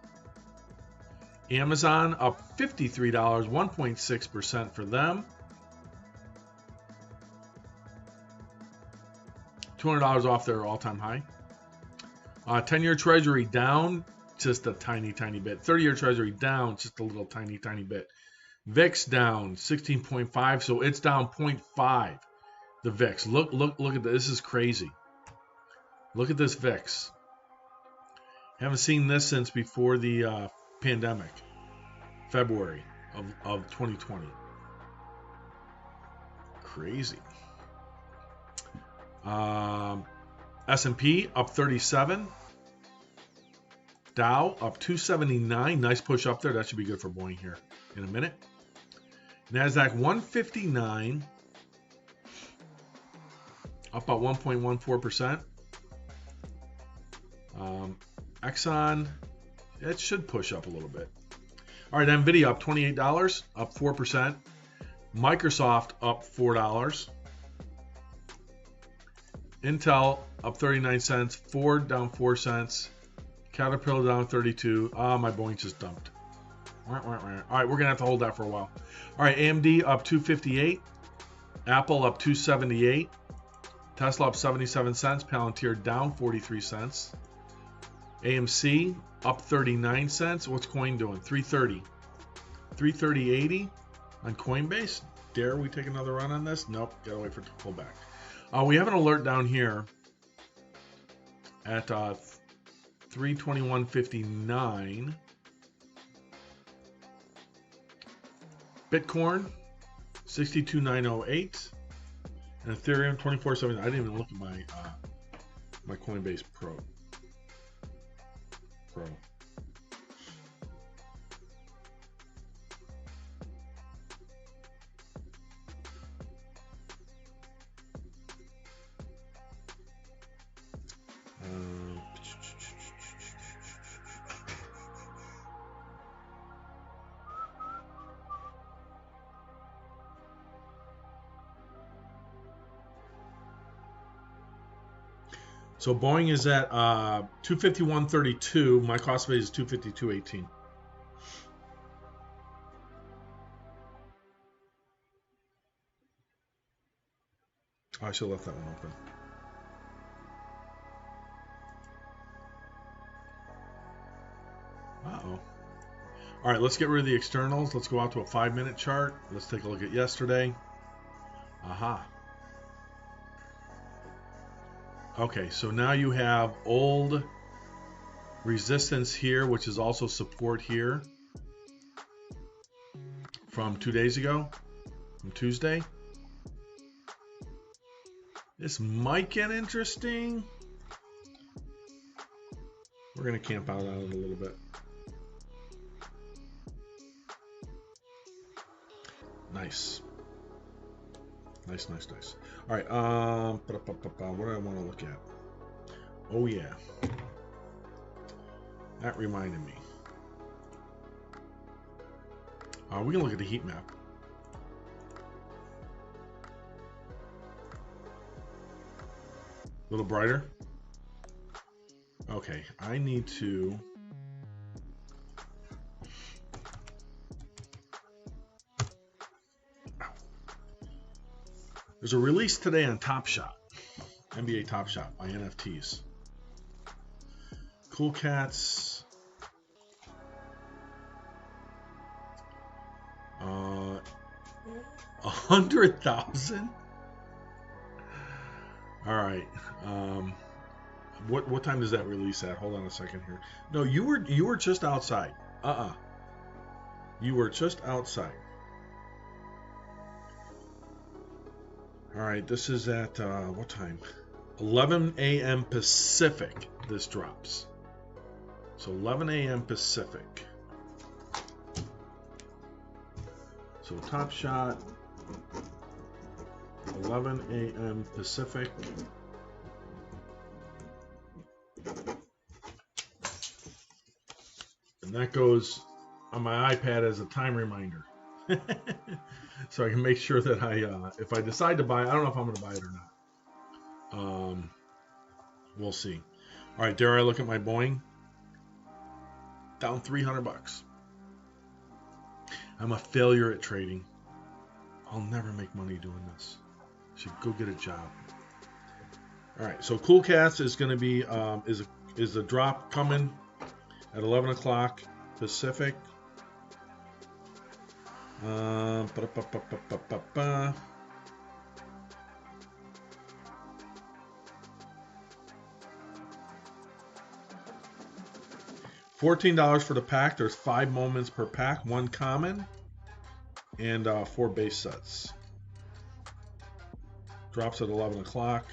Amazon up $53, 1.6% for them. $200 off their all-time high. 10-year Treasury down just a tiny, tiny bit. 30-year Treasury down just a little tiny, tiny bit. VIX down 16.5, so it's down 0.5. The VIX. Look at this. This is crazy. Look at this VIX. Haven't seen this since before the pandemic, February of 2020. Crazy. S&P up 37. Dow up 279. Nice push up there. That should be good for Boeing here in a minute. NASDAQ 159. Up about 1.14%. Exxon, it should push up a little bit. All right, NVIDIA up $28, up 4%. Microsoft up $4. Intel up 39 cents. Ford down 4 cents. Caterpillar down 32. My Boeing just dumped. All right, we're going to have to hold that for a while. All right, AMD up 258. Apple up 278. Tesla up 77 cents. Palantir down 43 cents. AMC up 39 cents. What's Coin doing? 330. 330.80 on Coinbase. Dare we take another run on this? Nope. Gotta wait for it to pull back. We have an alert down here at 321.59. Bitcoin 62,908. And Ethereum 24.7. I didn't even look at my my Coinbase Pro. So Boeing is at 251.32. My cost base is 252.18. Oh, I should have left that one open. Uh-oh. All right, let's get rid of the externals. Let's go out to a 5-minute chart. Let's take a look at yesterday. Aha. Okay, so now you have old resistance here, which is also support here from 2 days ago, from Tuesday. This might get interesting. We're going to camp out on it a little bit. Nice. Nice. All right, what do I want to look at? Oh, yeah. That reminded me. We can look at the heat map. A little brighter. Okay, I need to... There's a release today on Top Shot, NBA Top Shot by NFTs. Cool Cats. 100,000. All right. What time does that release at? Hold on a second here. No, you were just outside. You were just outside. All right. This is at what time? 11 a.m. Pacific. This drops. So 11 a.m. Pacific. So Top Shot. 11 a.m. Pacific. And that goes on my iPad as a time reminder. So I can make sure that if I decide to buy it, I don't know if I'm going to buy it or not. We'll see. All right, dare I look at my Boeing? Down $300. I'm a failure at trading. I'll never make money doing this. Should go get a job. All right, so Cool Cats is going to be is the drop coming at 11 o'clock Pacific. $14 for the pack. There's 5 moments per pack, 1 common, and 4 base sets. Drops at 11 o'clock.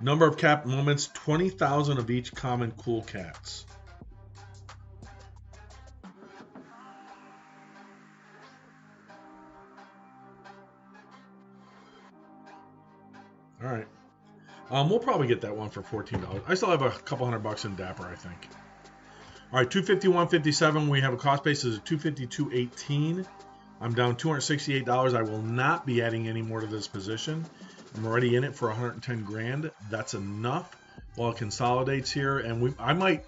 Number of cap moments, 20,000 of each common Cool Cats. All right. We'll probably get that one for $14. I still have a couple $100 in Dapper, I think. All right, 251.57. We have a cost basis of 252.18. I'm down $268. I will not be adding any more to this position. I'm already in it for 110 grand. That's enough while it consolidates here, and I might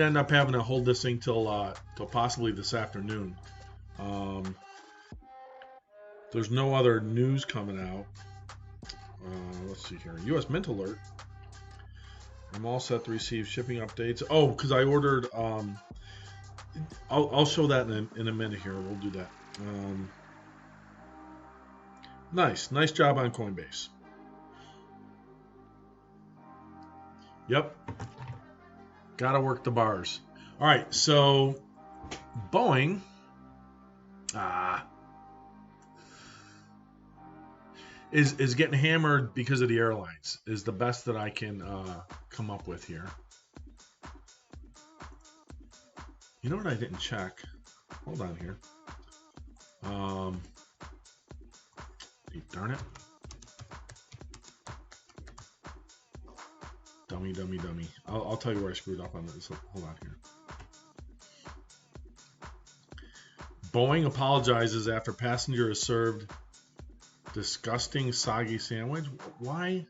end up having to hold this thing till possibly this afternoon. There's no other news coming out. Let's see here. U.S. Mint alert. I'm all set to receive shipping updates. Oh, because I ordered. I'll show that in a minute here. We'll do that. Nice job on Coinbase. Yep. Gotta work the bars. All right, so Boeing. Is getting hammered because of the airlines, is the best that I can come up with here. You know what I didn't check? Hold on here. Darn it. Dummy. I'll tell you where I screwed up on this. Hold on here. Boeing apologizes after passenger is served disgusting soggy sandwich. Why?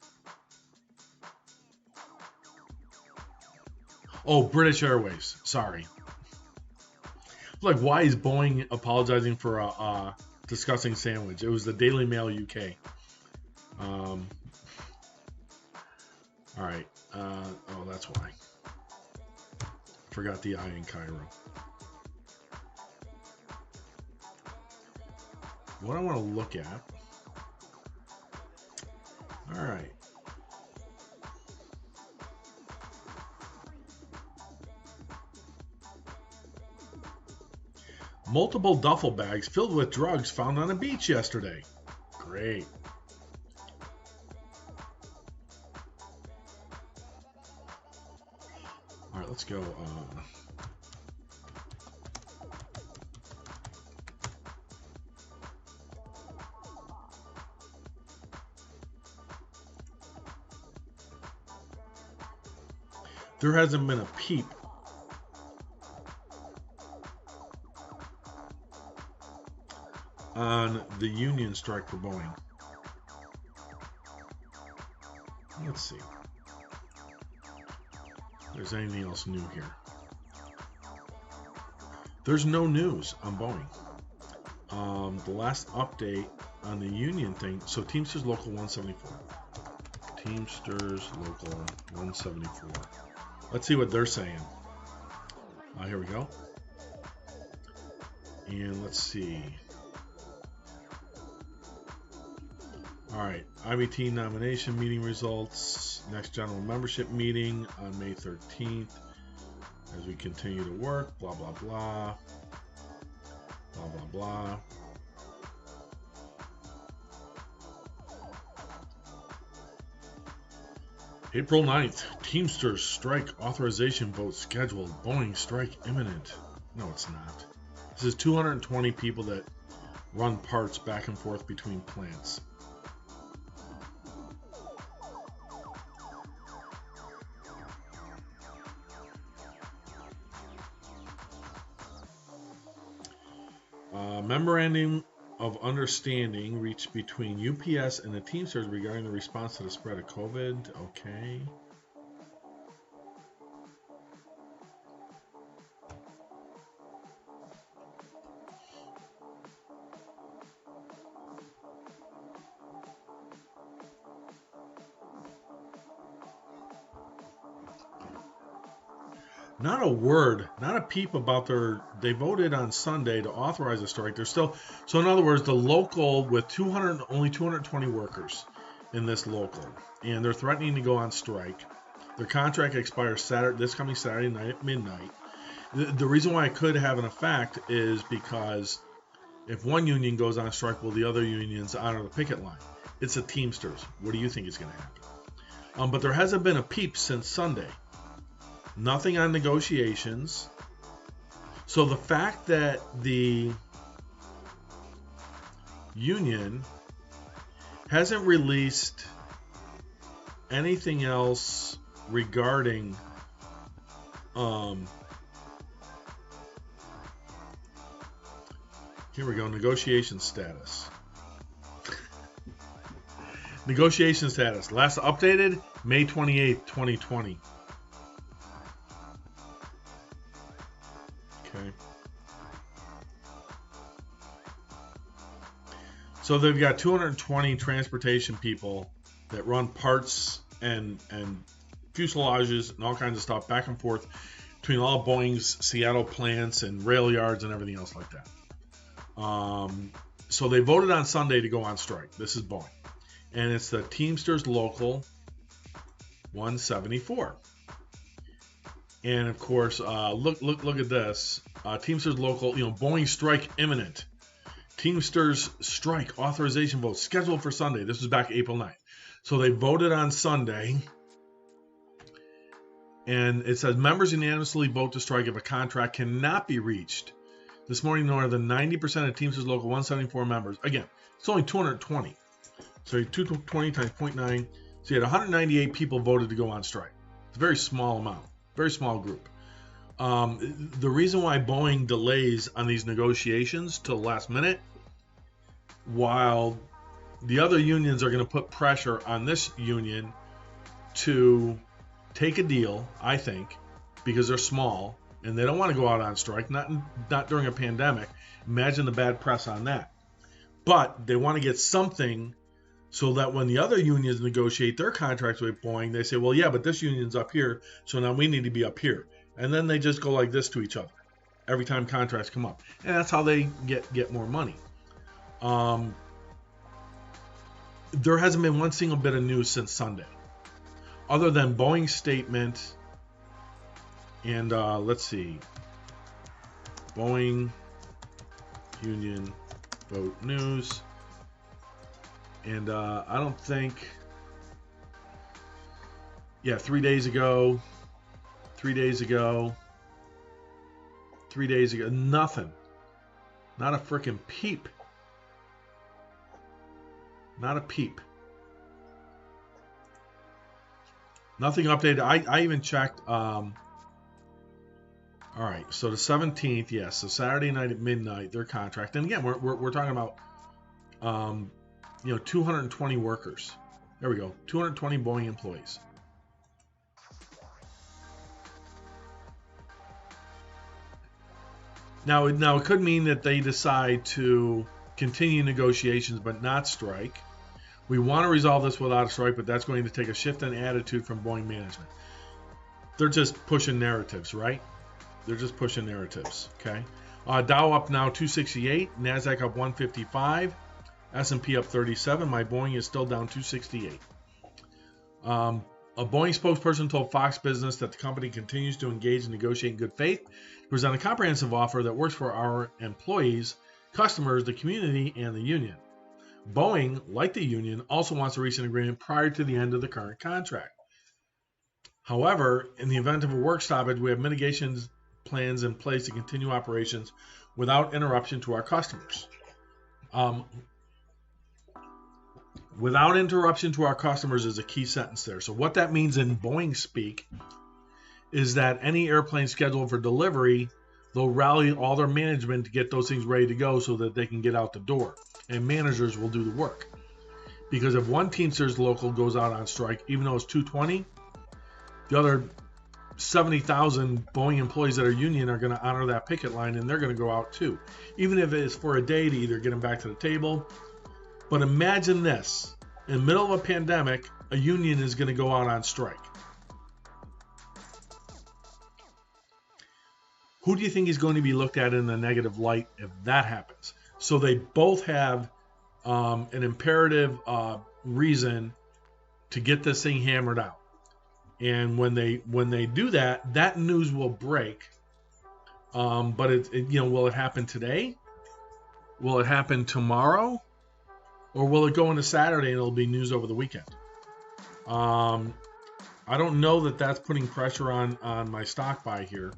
Oh, British Airways. Sorry. Like, why is Boeing apologizing for a disgusting sandwich? It was the Daily Mail UK. All right. Oh, that's why. Forgot the I in Cairo. What I want to look at. All right. Multiple duffel bags filled with drugs found on a beach yesterday. Great. All right, let's go. There hasn't been a peep on the union strike for Boeing. Let's see. If there's anything else new here. There's no news on Boeing. The last update on the union thing, so Teamsters Local 174. Teamsters Local 174. Let's see what they're saying. Here we go. And let's see. All right, IBT nomination meeting results. Next general membership meeting on May 13th. As we continue to work, blah, blah, blah. Blah, blah, blah. April 9th, Teamsters strike authorization vote scheduled. Boeing strike imminent. No, it's not. This is 220 people that run parts back and forth between plants. Memorandum of understanding reached between UPS and the Teamsters regarding the response to the spread of COVID. Okay. Not a word, not a peep about they voted on Sunday to authorize a strike. They're still, so in other words, the local with only 220 workers in this local, and they're threatening to go on strike. Their contract expires this coming Saturday night at midnight. The reason why it could have an effect is because if one union goes on strike, will the other unions honor the picket line? It's the Teamsters. What do you think is going to happen? But there hasn't been a peep since Sunday. Nothing on negotiations. So the fact that the union hasn't released anything else regarding here we go, negotiation status. Negotiation status. Last updated May 28th, 2020. Okay. So they've got 220 transportation people that run parts and fuselages and all kinds of stuff back and forth between all Boeing's Seattle plants and rail yards and everything else like that. So they voted on Sunday to go on strike. This is Boeing. And it's the Teamsters Local 174. And of course, look at this. Teamsters Local, Boeing strike imminent. Teamsters strike authorization vote scheduled for Sunday. This was back April 9th. So they voted on Sunday. And it says members unanimously vote to strike if a contract cannot be reached. This morning, more than 90% of Teamsters Local 174 members. Again, it's only 220. So 220 times 0.9. So you had 198 people voted to go on strike. It's a very small amount. Very small group. The reason why Boeing delays on these negotiations till the last minute, while the other unions are going to put pressure on this union to take a deal, I think, because they're small and they don't want to go out on strike, not during a pandemic. Imagine the bad press on that. But they want to get something so that when the other unions negotiate their contracts with Boeing, they say, well, yeah, but this union's up here, so now we need to be up here. And then they just go like this to each other every time contracts come up. And that's how they get more money. There hasn't been one single bit of news since Sunday, other than Boeing's statement and, let's see, Boeing union vote news. And I don't think, 3 days ago, nothing. Not a freaking peep. Not a peep. Nothing updated. I even checked. All right, so the 17th, yes, so Saturday night at midnight, their contract. And again, we're talking about 220 workers. There we go. 220 Boeing employees. Now it could mean that they decide to continue negotiations but not strike. We want to resolve this without a strike, but that's going to take a shift in attitude from Boeing management. they're just pushing narratives, right? They're just pushing narratives, okay? Dow up now 268, NASDAQ up 155, S&P up 37. My Boeing is still down 268. A Boeing spokesperson told Fox Business that the company continues to engage and negotiate in good faith to present a comprehensive offer that works for our employees, customers, the community, and the union. Boeing, like the union, also wants to reach an agreement prior to the end of the current contract. However, in the event of a work stoppage, we have mitigation plans in place to continue operations without interruption to our customers. Without interruption to our customers is a key sentence there. So what that means in Boeing speak is that any airplane scheduled for delivery, they'll rally all their management to get those things ready to go so that they can get out the door. And managers will do the work. Because if one Teamsters local goes out on strike, even though it's 220, the other 70,000 Boeing employees that are union are going to honor that picket line, and they're going to go out too. Even if it's for a day to either get them back to the table. But imagine this. In the middle of a pandemic, a union is going to go out on strike. Who do you think is going to be looked at in a negative light if that happens? So they both have an imperative reason to get this thing hammered out. And when they do that, that news will break. But will it happen today? Will it happen tomorrow? Or will it go into Saturday and it'll be news over the weekend? I don't know that that's putting pressure on my stock buy here.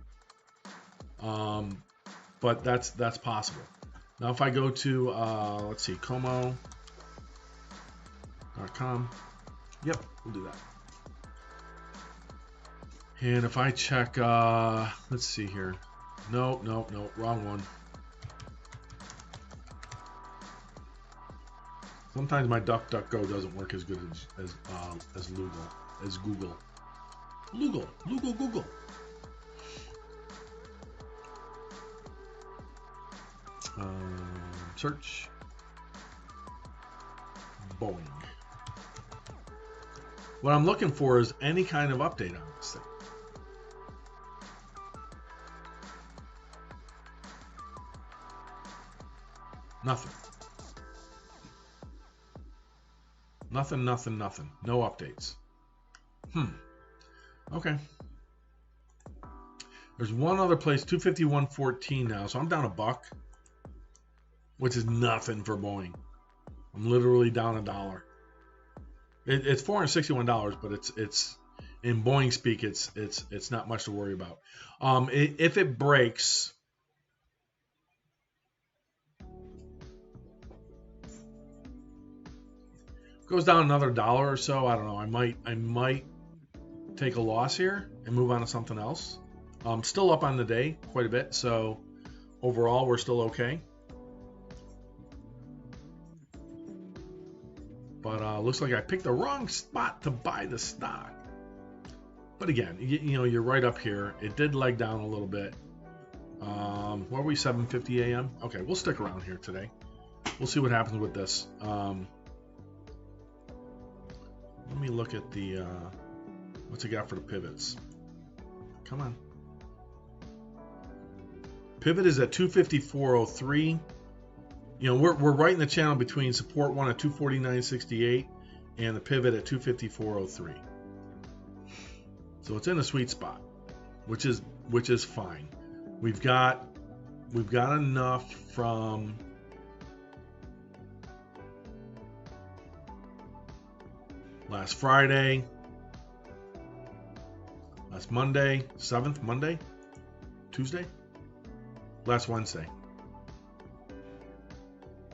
But that's possible. Now if I go to, let's see, Como.com. Yep, we'll do that. And if I check, let's see here. No, wrong one. Sometimes my DuckDuckGo doesn't work as good as Google. Google. Search Boeing. What I'm looking for is any kind of update on this thing. Nothing. Nothing. No updates. Okay. There's one other place, 251.14 now, so I'm down $1, which is nothing for Boeing. I'm literally down $1. It's $461, but it's in Boeing speak, it's not much to worry about. If it breaks, goes down another $1 or so, I don't know. I might take a loss here and move on to something else. Still up on the day quite a bit, so overall we're still okay. But looks like I picked the wrong spot to buy the stock. But again, you're right up here. It did leg down a little bit. What are we, 7:50 a.m.? Okay, we'll stick around here today. We'll see what happens with this. Let me look at the what's it got for the pivots. Come on. Pivot is at 254.03. We're right in the channel between support one at 249.68 and the pivot at 254.03. So it's in a sweet spot, which is fine. We've got enough from last Friday, last Monday, 7th Monday, Tuesday, last Wednesday.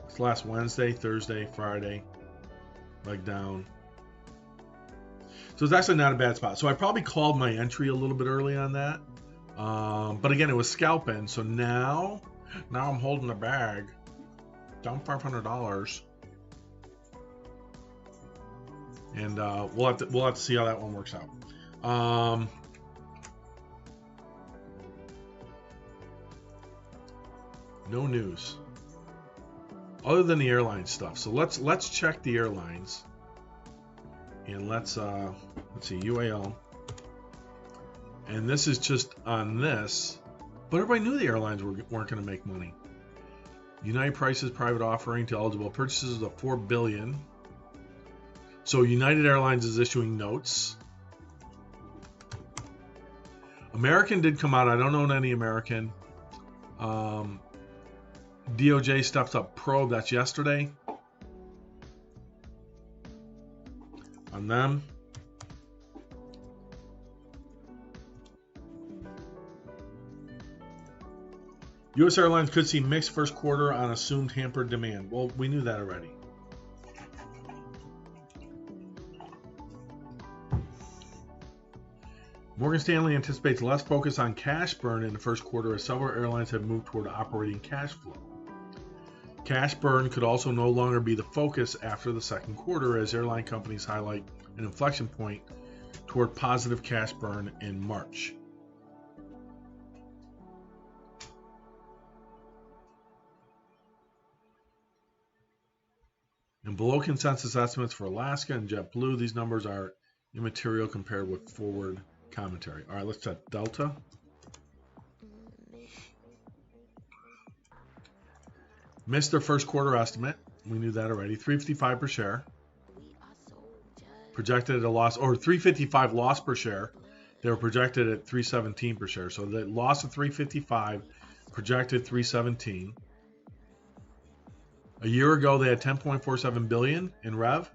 It's last Wednesday, Thursday, Friday, leg down. So it's actually not a bad spot. So I probably called my entry a little bit early on that. But again, it was scalping. So now I'm holding the bag, down $500. And we'll have to see how that one works out. No news other than the airline stuff. So let's check the airlines, and let's see UAL. And this is just on this. But everybody knew the airlines weren't going to make money. United Prices private offering to eligible purchases of $4 billion. So United Airlines is issuing notes. American did come out. I don't own any American. DOJ steps up probe. That's yesterday. On them. U.S. Airlines could see mixed first quarter on assumed hampered demand. Well, we knew that already. Morgan Stanley anticipates less focus on cash burn in the first quarter as several airlines have moved toward operating cash flow. Cash burn could also no longer be the focus after the second quarter as airline companies highlight an inflection point toward positive cash burn in March. And below consensus estimates for Alaska and JetBlue, these numbers are immaterial compared with forward commentary. All right, let's check Delta. Missed their first quarter estimate. We knew that already. $3.55 per share. Projected at a loss, or $3.55 loss per share. They were projected at $3.17 per share. So the loss of $3.55, projected $3.17. A year ago, they had $10.47 billion in rev,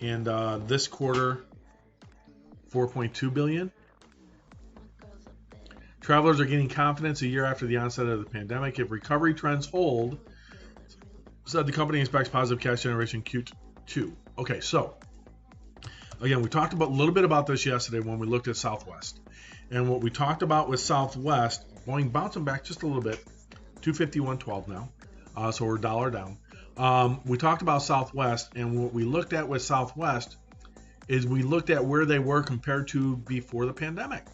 and this quarter, $4.2 billion. Travelers are gaining confidence a year after the onset of the pandemic. If recovery trends hold, said the company expects positive cash generation Q2. Okay, so again, we talked about a little bit about this yesterday when we looked at Southwest, and what we talked about with Southwest, bouncing back just a little bit, 251.12 now. So we're $1 down. We talked about Southwest, and what we looked at with Southwest is we looked at where they were compared to before the pandemic.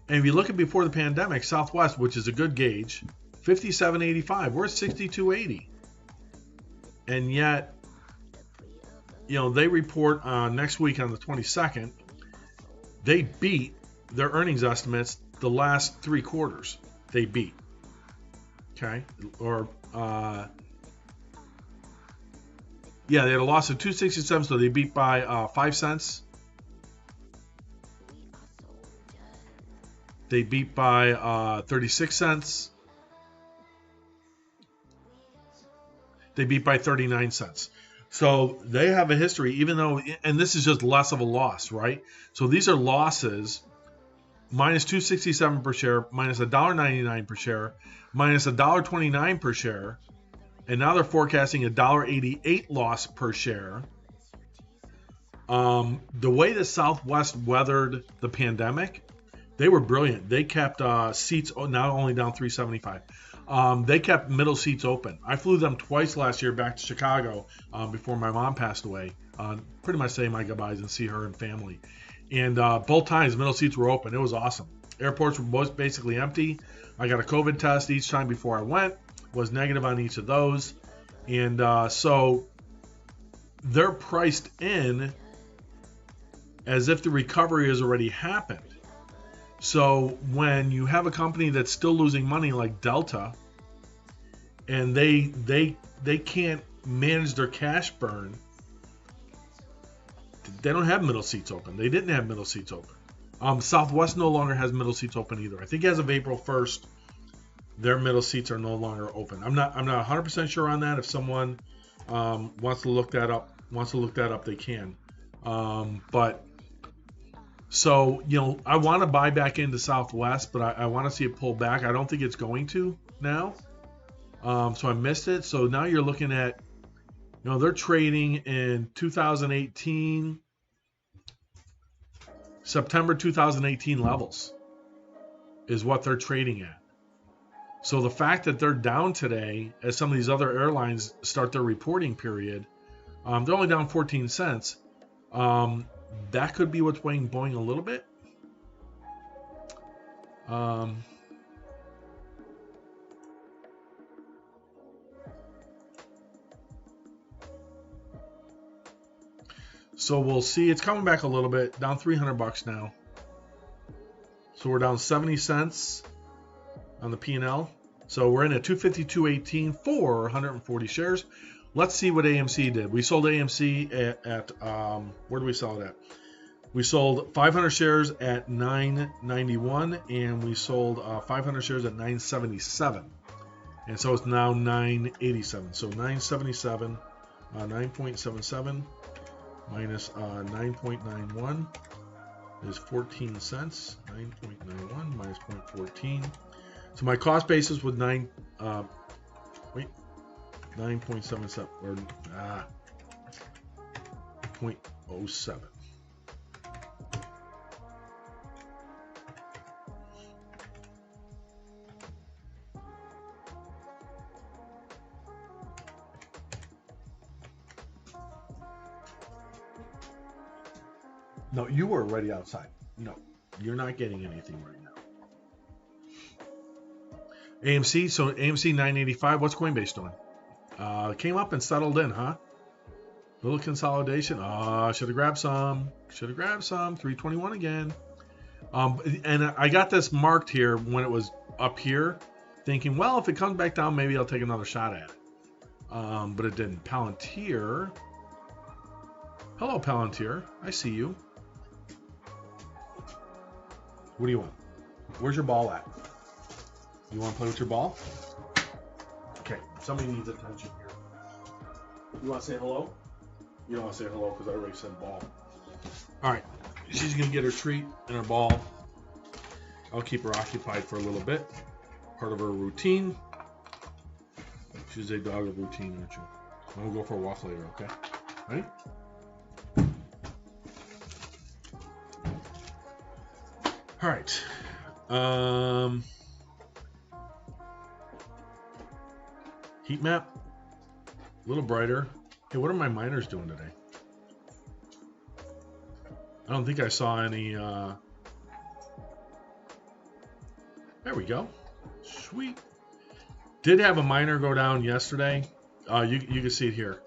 And if you look at before the pandemic, Southwest, which is a good gauge, 57.85. We're at 62.80. And yet, they report next week on the 22nd, they beat their earnings estimates the last 3 quarters. They beat. Okay, or they had a loss of 267, so they beat by 5 cents. They beat by 36 cents. They beat by 39 cents. So they have a history, even though, and this is just less of a loss, right? So these are losses, minus 267 per share, minus $1.99 per share, minus $1.29 per share, and now they're forecasting a $1.88 loss per share. The way that Southwest weathered the pandemic, they were brilliant. They kept seats not only down 375. They kept middle seats open. I flew them twice last year back to Chicago before my mom passed away. Pretty much say my goodbyes and see her and family. And both times middle seats were open. It was awesome. Airports were both basically empty. I got a COVID test each time before I went. Was negative on each of those. And so they're priced in as if the recovery has already happened. So when you have a company that's still losing money like Delta, and they can't manage their cash burn, they don't have middle seats open. They didn't have middle seats open. Southwest no longer has middle seats open either. I think as of April 1st, their middle seats are no longer open. I'm not 100% sure on that. If someone wants to look that up, they can. But so I want to buy back into Southwest, but I want to see it pull back. I don't think it's going to now. So I missed it. So now you're looking at, they're trading in 2018. September 2018 levels is what they're trading at. So the fact that they're down today, as some of these other airlines start their reporting period, they're only down 14 cents. That could be what's weighing Boeing a little bit. So we'll see. It's coming back a little bit, down $300 now. So we're down 70 cents on the P&L. So we're in at 252.18 for 140 shares. Let's see what AMC did. We sold AMC at where do we sell it at? We sold 500 shares at $9.91, and we sold 500 shares at $9.77. And so it's now $9.87. So $9.77, 9.77 minus 9.91 is 14 cents. 9.91 minus 0.14. So my cost basis was 9.77 or 0.07. No, you were already outside. No, you're not getting anything right now. AMC, so AMC 985. What's Coinbase doing? Came up and settled in, huh? Little consolidation. Should have grabbed some. 321 again. And I got this marked here when it was up here, thinking, well, if it comes back down, maybe I'll take another shot at it. But it didn't. Palantir. Hello, Palantir. I see you. What do you want? Where's your ball at? You want to play with your ball? Okay, somebody needs attention here. You want to say hello? You don't want to say hello because I already said ball. All right, she's going to get her treat and her ball. I'll keep her occupied for a little bit. Part of her routine. She's a dog of routine, aren't you? I'm going to go for a walk later, okay? Ready? All right. Heat map, a little brighter. Hey, what are my miners doing today? I don't think I saw any. There we go. Sweet. Did have a miner go down yesterday. You can see it here.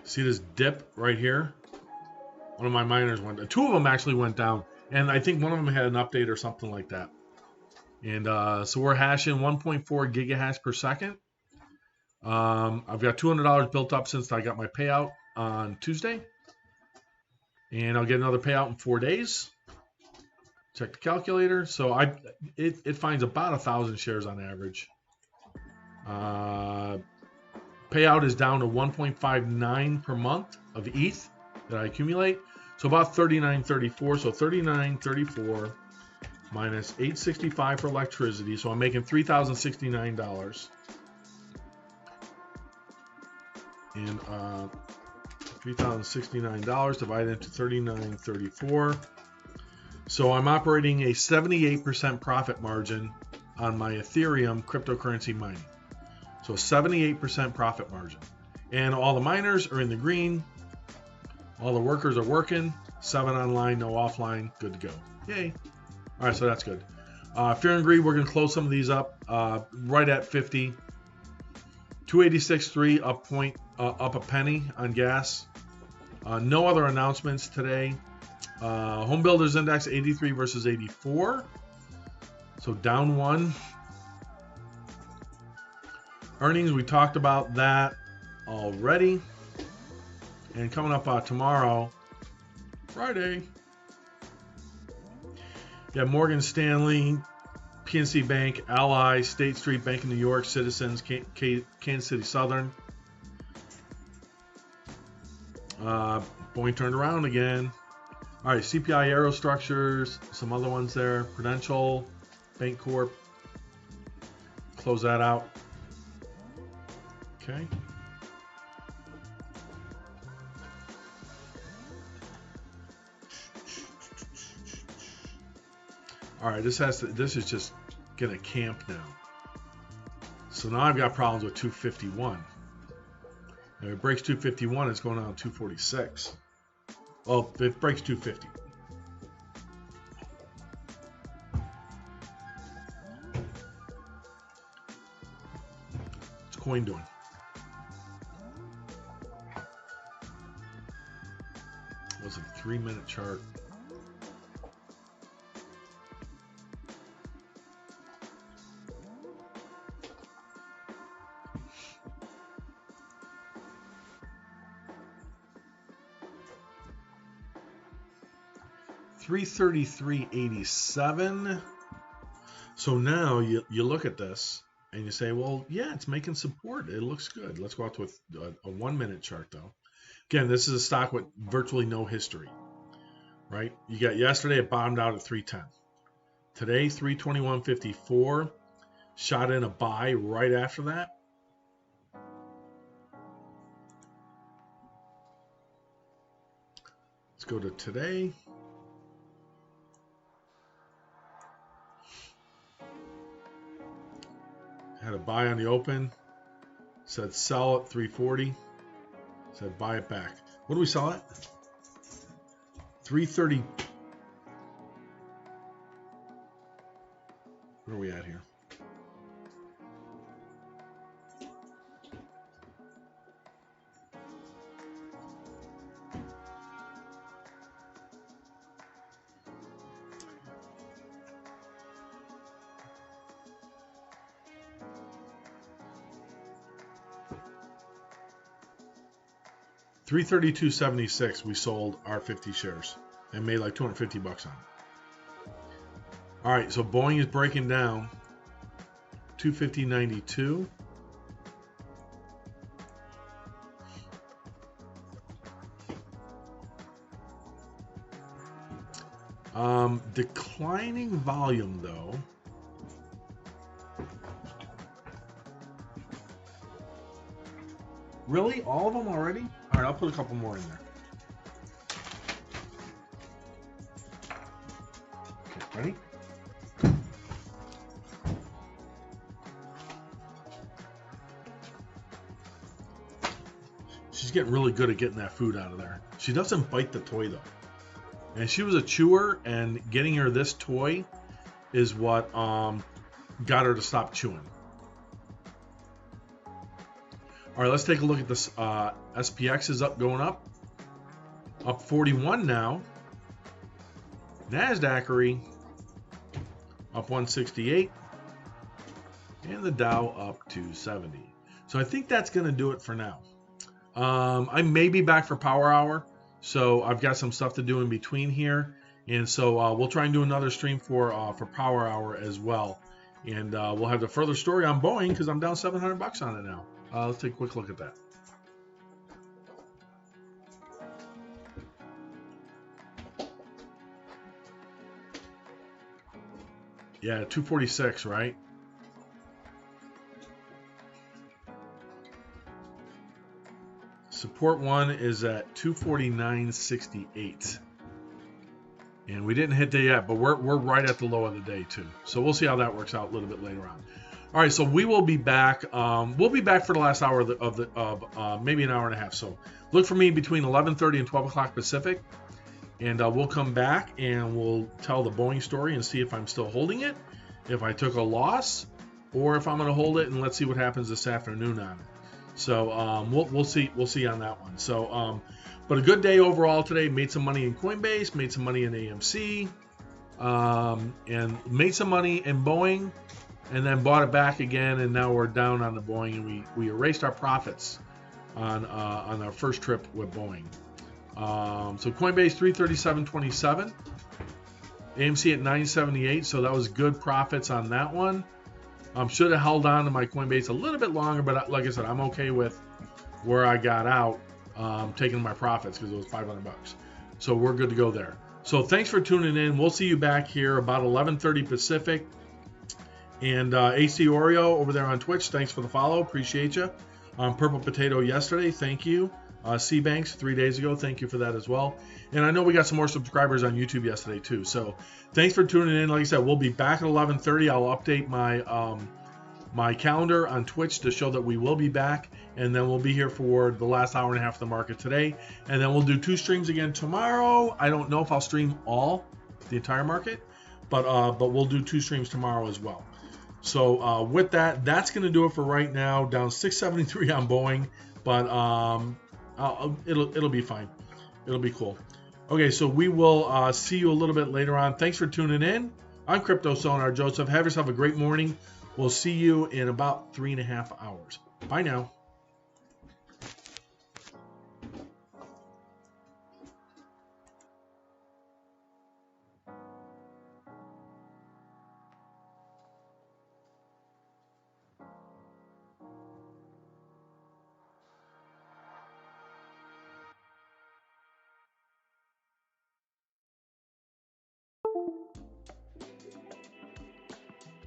See this dip right here? One of my miners went down. Two of them actually went down. And I think one of them had an update or something like that. And so we're hashing 1.4 gigahash per second. I've got $200 built up since I got my payout on Tuesday. And I'll get another payout in 4 days. Check the calculator. So it finds about 1,000 shares on average. Payout is down to 1.59 per month of ETH that I accumulate. So about 39.34. So 39.34 minus 865 for electricity. So I'm making $3,069. And $3,069 divided into 39.34. So I'm operating a 78% profit margin on my Ethereum cryptocurrency mining. So 78% profit margin. And all the miners are in the green. All the workers are working. 7 online, no offline. Good to go. Yay. All right, so that's good. Fear and Greed, we're going to close some of these up right at 50. 286.3 up a penny on gas. No other announcements today. Home Builders Index 83 versus 84. So down 1. Earnings, we talked about that already. And coming up tomorrow, Friday, yeah, Morgan Stanley, PNC Bank, Ally, State Street, Bank of New York, Citizens, Kansas City Southern. Boeing turned around again. All right, CPI Aerostructures, some other ones there. Prudential, Bank Corp. Close that out. Okay. All right, this is just gonna camp now. So now I've got problems with 251. If it breaks 251, it's going on 246. Well, if it breaks 250. What's coin doing? What's a 3-minute chart? 333.87. So now you look at this and you say, well, yeah, it's making support. It looks good. Let's go out to a 1 minute chart though. Again, this is a stock with virtually no history, right? You got yesterday it bottomed out at 310. Today 321.54. Shot in a buy right after that. Let's go to today. Had a buy on the open. Said sell at 340. Said buy it back. What do we sell at? 330. Where are we at here? $332.76 we sold our 50 shares and made like 250 bucks on it. All right, so Boeing is breaking down 250.92. Declining volume though. Really? All of them already? All right, I'll put a couple more in there. Okay, ready? She's getting really good at getting that food out of there. She doesn't bite the toy though. And she was a chewer, and getting her this toy is what got her to stop chewing. All right, let's take a look at this. SPX is going up 41 now. NASDAQ up 168, and the Dow up 270. So I think that's going to do it for now. I may be back for Power Hour, so I've got some stuff to do in between here, and so we'll try and do another stream for Power Hour as well, and we'll have the further story on Boeing because I'm down 700 bucks on it now. Let's take a quick look at that. Yeah, 246, right? Support one is at 249.68. And we didn't hit that yet, but we're right at the low of the day too. So we'll see how that works out a little bit later on. All right, so we will be back. We'll be back for the last hour of maybe an hour and a half. So look for me between 11:30 and 12 o'clock Pacific, and we'll come back and we'll tell the Boeing story and see if I'm still holding it, if I took a loss, or if I'm going to hold it, and let's see what happens this afternoon on it. So we'll see on that one. So but a good day overall today. Made some money in Coinbase, made some money in AMC, and made some money in Boeing. And then bought it back again, and now we're down on the Boeing, and we erased our profits on our first trip with Boeing. So Coinbase 337.27, AMC at 978, so that was good profits on that one. Should have held on to my Coinbase a little bit longer, but like I said, I'm okay with where I got out, taking my profits because it was 500 bucks. So we're good to go there. So thanks for tuning in. We'll see you back here about 11:30 Pacific. And AC Oreo over there on Twitch, thanks for the follow. Appreciate you. Purple Potato yesterday, thank you. C-Banks 3 days ago, thank you for that as well. And I know we got some more subscribers on YouTube yesterday too. So thanks for tuning in. Like I said, we'll be back at 11:30. I'll update my my calendar on Twitch to show that we will be back. And then we'll be here for the last hour and a half of the market today. And then we'll do 2 streams again tomorrow. I don't know if I'll stream the entire market, but we'll do 2 streams tomorrow as well. So with that, that's going to do it for right now. Down 673 on Boeing, but it'll be fine. It'll be cool. Okay, so we will see you a little bit later on. Thanks for tuning in. I'm Crypto Sonar Joseph. Have yourself a great morning. We'll see you in about 3.5 hours. Bye now.